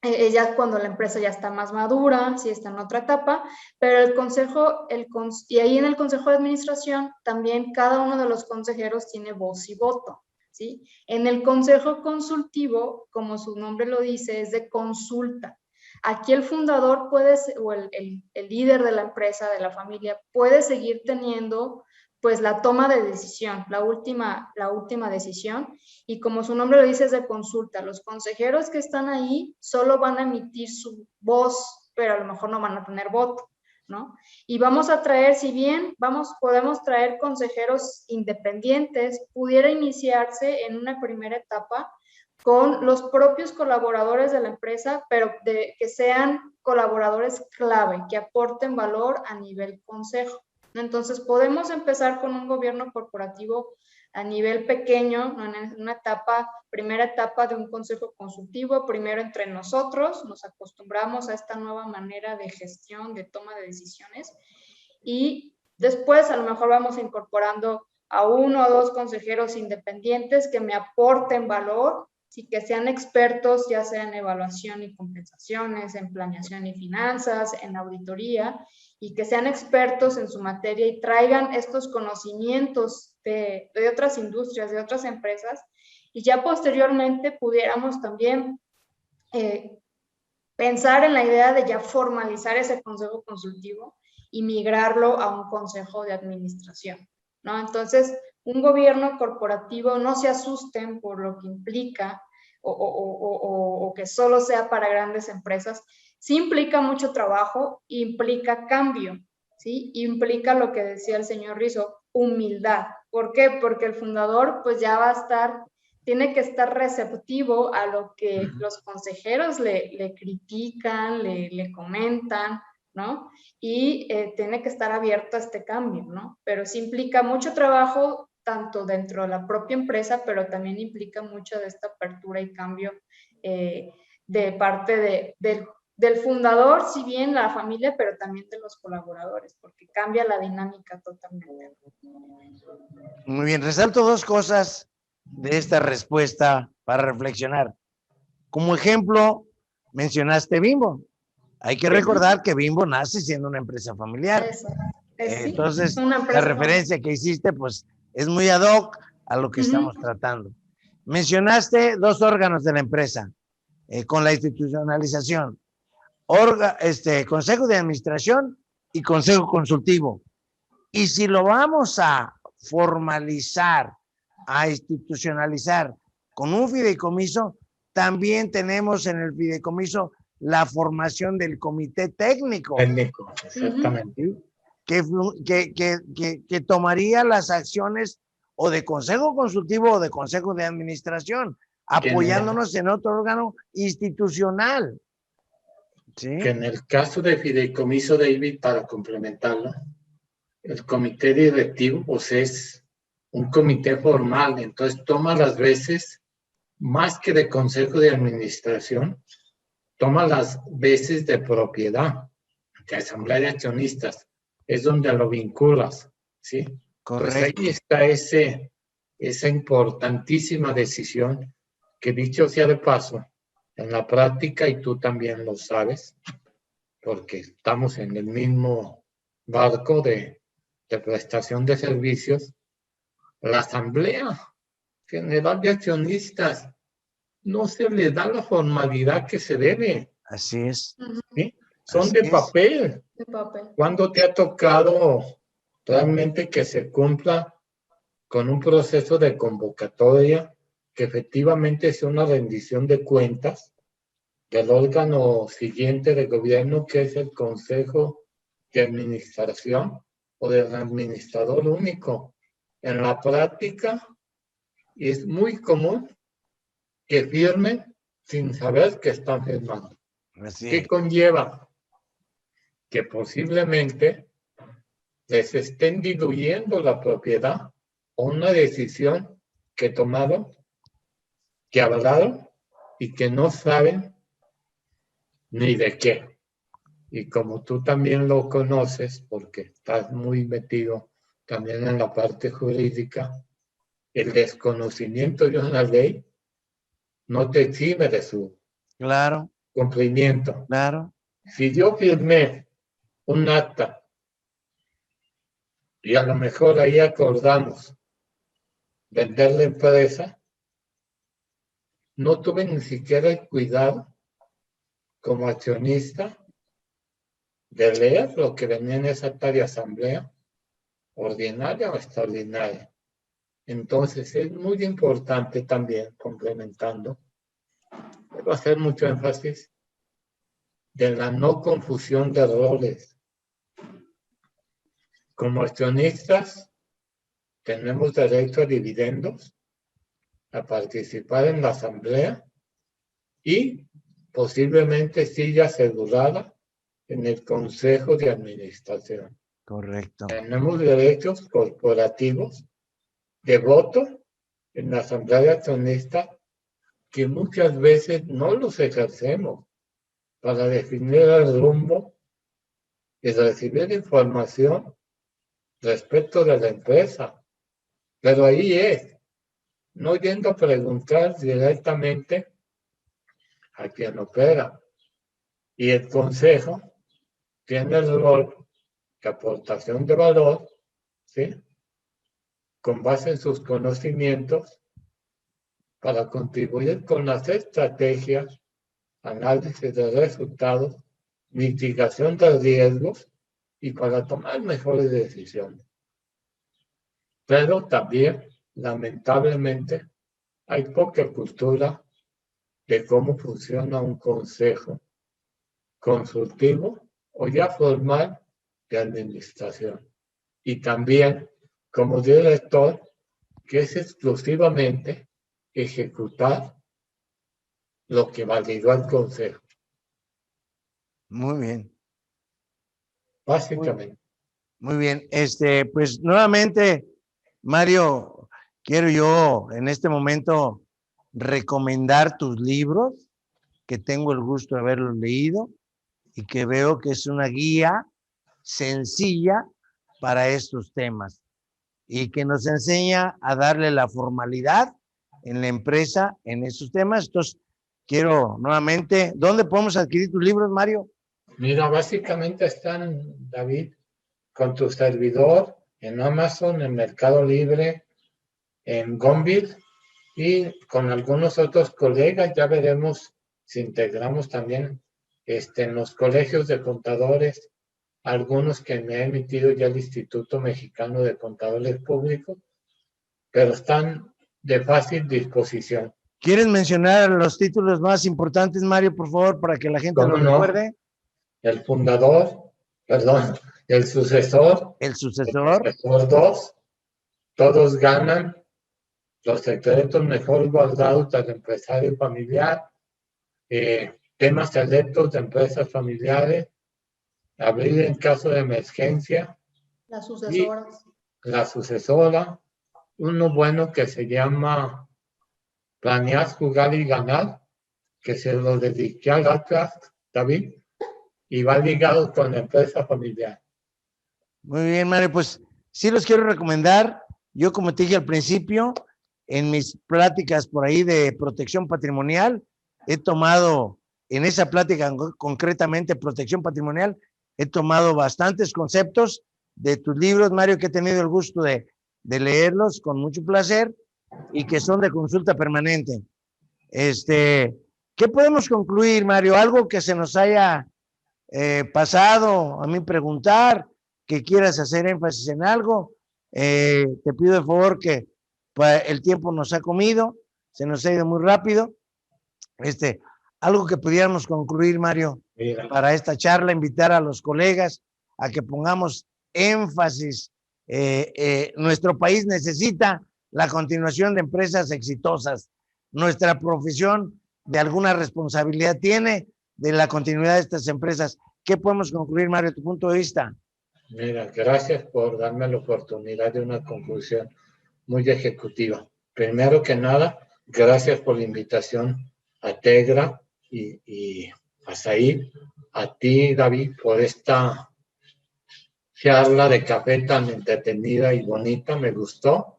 Ya cuando la empresa ya está más madura, sí está en otra etapa, pero el consejo, y ahí en el consejo de administración también cada uno de los consejeros tiene voz y voto, ¿sí? En el consejo consultivo, como su nombre lo dice, es de consulta. Aquí el fundador puede, o el líder de la empresa, de la familia, puede seguir teniendo pues la toma de decisión, la última decisión, y como su nombre lo dice, es de consulta. Los consejeros que están ahí solo van a emitir su voz, pero a lo mejor no van a tener voto, ¿no? Y vamos a traer, si bien podemos traer consejeros independientes, pudiera iniciarse en una primera etapa con los propios colaboradores de la empresa, pero que sean colaboradores clave, que aporten valor a nivel consejo. Entonces, podemos empezar con un gobierno corporativo a nivel pequeño, ¿no? En una primera etapa de un consejo consultivo, primero entre nosotros, nos acostumbramos a esta nueva manera de gestión, de toma de decisiones, y después a lo mejor vamos incorporando a 1 o 2 consejeros independientes que me aporten valor, y que sean expertos, ya sea en evaluación y compensaciones, en planeación y finanzas, en auditoría, y que sean expertos en su materia y traigan estos conocimientos de otras industrias, de otras empresas, y ya posteriormente pudiéramos también pensar en la idea de ya formalizar ese consejo consultivo y migrarlo a un consejo de administración, ¿no? Entonces, un gobierno corporativo, no se asusten por lo que implica o que solo sea para grandes empresas. Sí implica mucho trabajo, implica cambio, ¿sí? Implica lo que decía el señor Rizzo, humildad. ¿Por qué? Porque el fundador pues ya tiene que estar receptivo a lo que los consejeros le critican, le comentan, ¿no? Y tiene que estar abierto a este cambio, ¿no? Pero sí implica mucho trabajo, tanto dentro de la propia empresa, pero también implica mucho de esta apertura y cambio de parte del fundador, si bien la familia, pero también de los colaboradores, porque cambia la dinámica totalmente. Muy bien, resalto 2 cosas de esta respuesta para reflexionar. Como ejemplo, mencionaste Bimbo. Hay que recordar que Bimbo nace siendo una empresa familiar. Entonces, la referencia que hiciste, pues, es muy ad hoc a lo que estamos tratando. Mencionaste 2 órganos de la empresa con la institucionalización. Consejo de administración y consejo consultivo. Y si lo vamos a formalizar, a institucionalizar con un fideicomiso, también tenemos en el fideicomiso la formación del comité técnico. Técnico, exactamente. Que tomaría las acciones o de consejo consultivo o de consejo de administración, apoyándonos en otro órgano institucional. ¿Sí? Que en el caso de fideicomiso, David, para complementarlo, el comité directivo pues es un comité formal, entonces toma las veces, más que de consejo de administración, toma las veces de propiedad, de asamblea de accionistas, es donde lo vinculas, ¿sí? Correcto. Entonces ahí está esa importantísima decisión que, dicho sea de paso, en la práctica, y tú también lo sabes, porque estamos en el mismo barco de prestación de servicios, la Asamblea General de Accionistas no se le da la formalidad que se debe. Así es. ¿Sí? Son de papel. ¿Cuándo te ha tocado realmente que se cumpla con un proceso de convocatoria que efectivamente sea una rendición de cuentas del órgano siguiente de gobierno, que es el Consejo de Administración o del administrador único? En la práctica es muy común que firmen sin saber que están firmando. ¿Qué conlleva? Que posiblemente les estén diluyendo la propiedad o una decisión que tomaron, que hablaron y que no saben ni de qué. Y como tú también lo conoces, porque estás muy metido también en la parte jurídica, el desconocimiento de una ley no te exime de su Claro, cumplimiento. claro. Si yo firmé un acta y a lo mejor ahí acordamos vender la empresa, no tuve ni siquiera el cuidado como accionista de leer lo que venía en esa acta de asamblea, ordinaria o extraordinaria. Entonces es muy importante también, complementando, quiero hacer mucho énfasis de la no confusión de roles. Como accionistas tenemos derecho a dividendos, a participar en la asamblea y posiblemente silla asegurada en el consejo de administración. Correcto. Tenemos derechos corporativos de voto en la asamblea de accionistas que muchas veces no los ejercemos para definir el rumbo y recibir información respecto de la empresa. Pero ahí es, no yendo a preguntar directamente a quien opera. Y el consejo tiene el rol de aportación de valor, ¿sí?, con base en sus conocimientos para contribuir con las estrategias, análisis de resultados, mitigación de riesgos y para tomar mejores decisiones. Pero también, lamentablemente, hay poca cultura de cómo funciona un consejo consultivo o ya formal de administración. Y también, como director, que es exclusivamente ejecutar lo que validó el consejo. Muy bien. Básicamente. Muy bien. Pues nuevamente, Mario, quiero yo en este momento recomendar tus libros, que tengo el gusto de haberlos leído y que veo que es una guía sencilla para estos temas y que nos enseña a darle la formalidad en la empresa en estos temas. Entonces, quiero nuevamente, ¿dónde podemos adquirir tus libros, Mario? Mira, básicamente están, David, con tu servidor en Amazon, en Mercado Libre, en Gombil y con algunos otros colegas. Ya veremos si integramos también en los colegios de contadores, algunos que me ha emitido ya el Instituto Mexicano de Contadores Públicos, pero están de fácil disposición. ¿Quieres mencionar los títulos más importantes, Mario, por favor, para que la gente lo recuerde? El fundador, perdón, el sucesor. El sucesor. El sucesor 2, todos ganan, los secretos mejor guardados del empresario familiar, temas selectos de empresas familiares, abrir en caso de emergencia. Las sucesoras. La sucesora, uno bueno que se llama Planear, Jugar y Ganar, que se lo dediqué al Atlas, David, y va ligado con la empresa familiar. Muy bien, Mario, pues sí los quiero recomendar. Yo, como te dije al principio, en mis pláticas por ahí de protección patrimonial, he tomado, en esa plática concretamente protección patrimonial, he tomado bastantes conceptos de tus libros, Mario, que he tenido el gusto de leerlos con mucho placer y que son de consulta permanente. ¿Qué podemos concluir, Mario? Algo que se nos haya pasado a mí preguntar, que quieras hacer énfasis en algo. Te pido de favor que el tiempo nos ha comido, se nos ha ido muy rápido. Algo que pudiéramos concluir, Mario, para esta charla, invitar a los colegas a que pongamos énfasis. Nuestro país necesita la continuación de empresas exitosas. Nuestra profesión de alguna responsabilidad tiene de la continuidad de estas empresas. ¿Qué podemos concluir, Mario, de tu punto de vista? Mira, gracias por darme la oportunidad de una conclusión muy ejecutiva. Primero que nada, gracias por la invitación a Tegra y a Said, a ti, David, por esta charla de café tan entretenida y bonita, me gustó.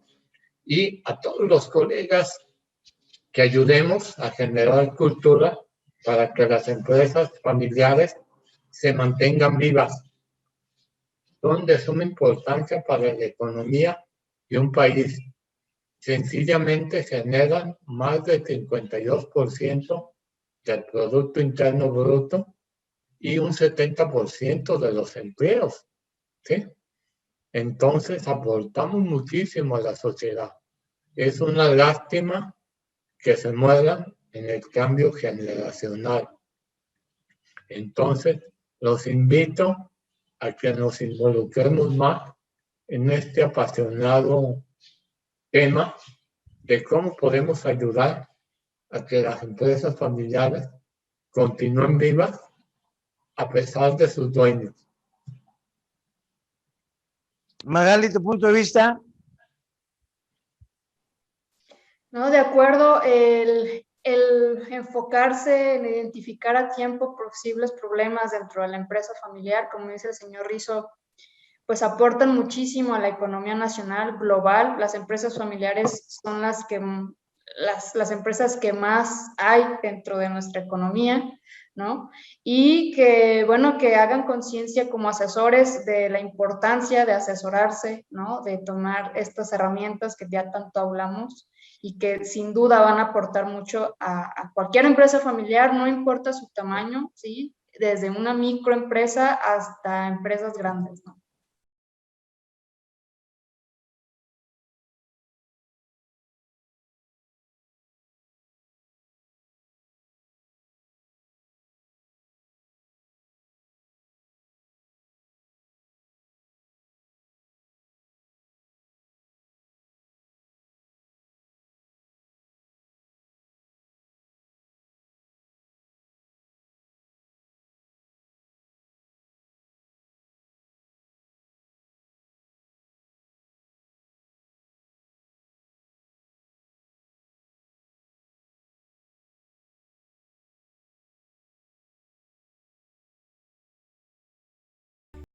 Y a todos los colegas que ayudemos a generar cultura para que las empresas familiares se mantengan vivas. Son de suma importancia para la economía de un país. Sencillamente generan más del 52% del Producto Interno Bruto y un 70% de los empleos, ¿sí? Entonces aportamos muchísimo a la sociedad. Es una lástima que se mueran en el cambio generacional. Entonces, los invito a que nos involucremos más en este apasionado tema de cómo podemos ayudar a que las empresas familiares continúen vivas a pesar de sus dueños. Magali, ¿tu punto de vista? No, de acuerdo, el enfocarse en identificar a tiempo posibles problemas dentro de la empresa familiar, como dice el señor Rizzo, pues aportan muchísimo a la economía nacional, global. Las empresas familiares son las empresas que más hay dentro de nuestra economía, ¿no? Y que, bueno, que hagan conciencia como asesores de la importancia de asesorarse, ¿no? De tomar estas herramientas que ya tanto hablamos y que sin duda van a aportar mucho a cualquier empresa familiar, no importa su tamaño, ¿sí? Desde una microempresa hasta empresas grandes, ¿no?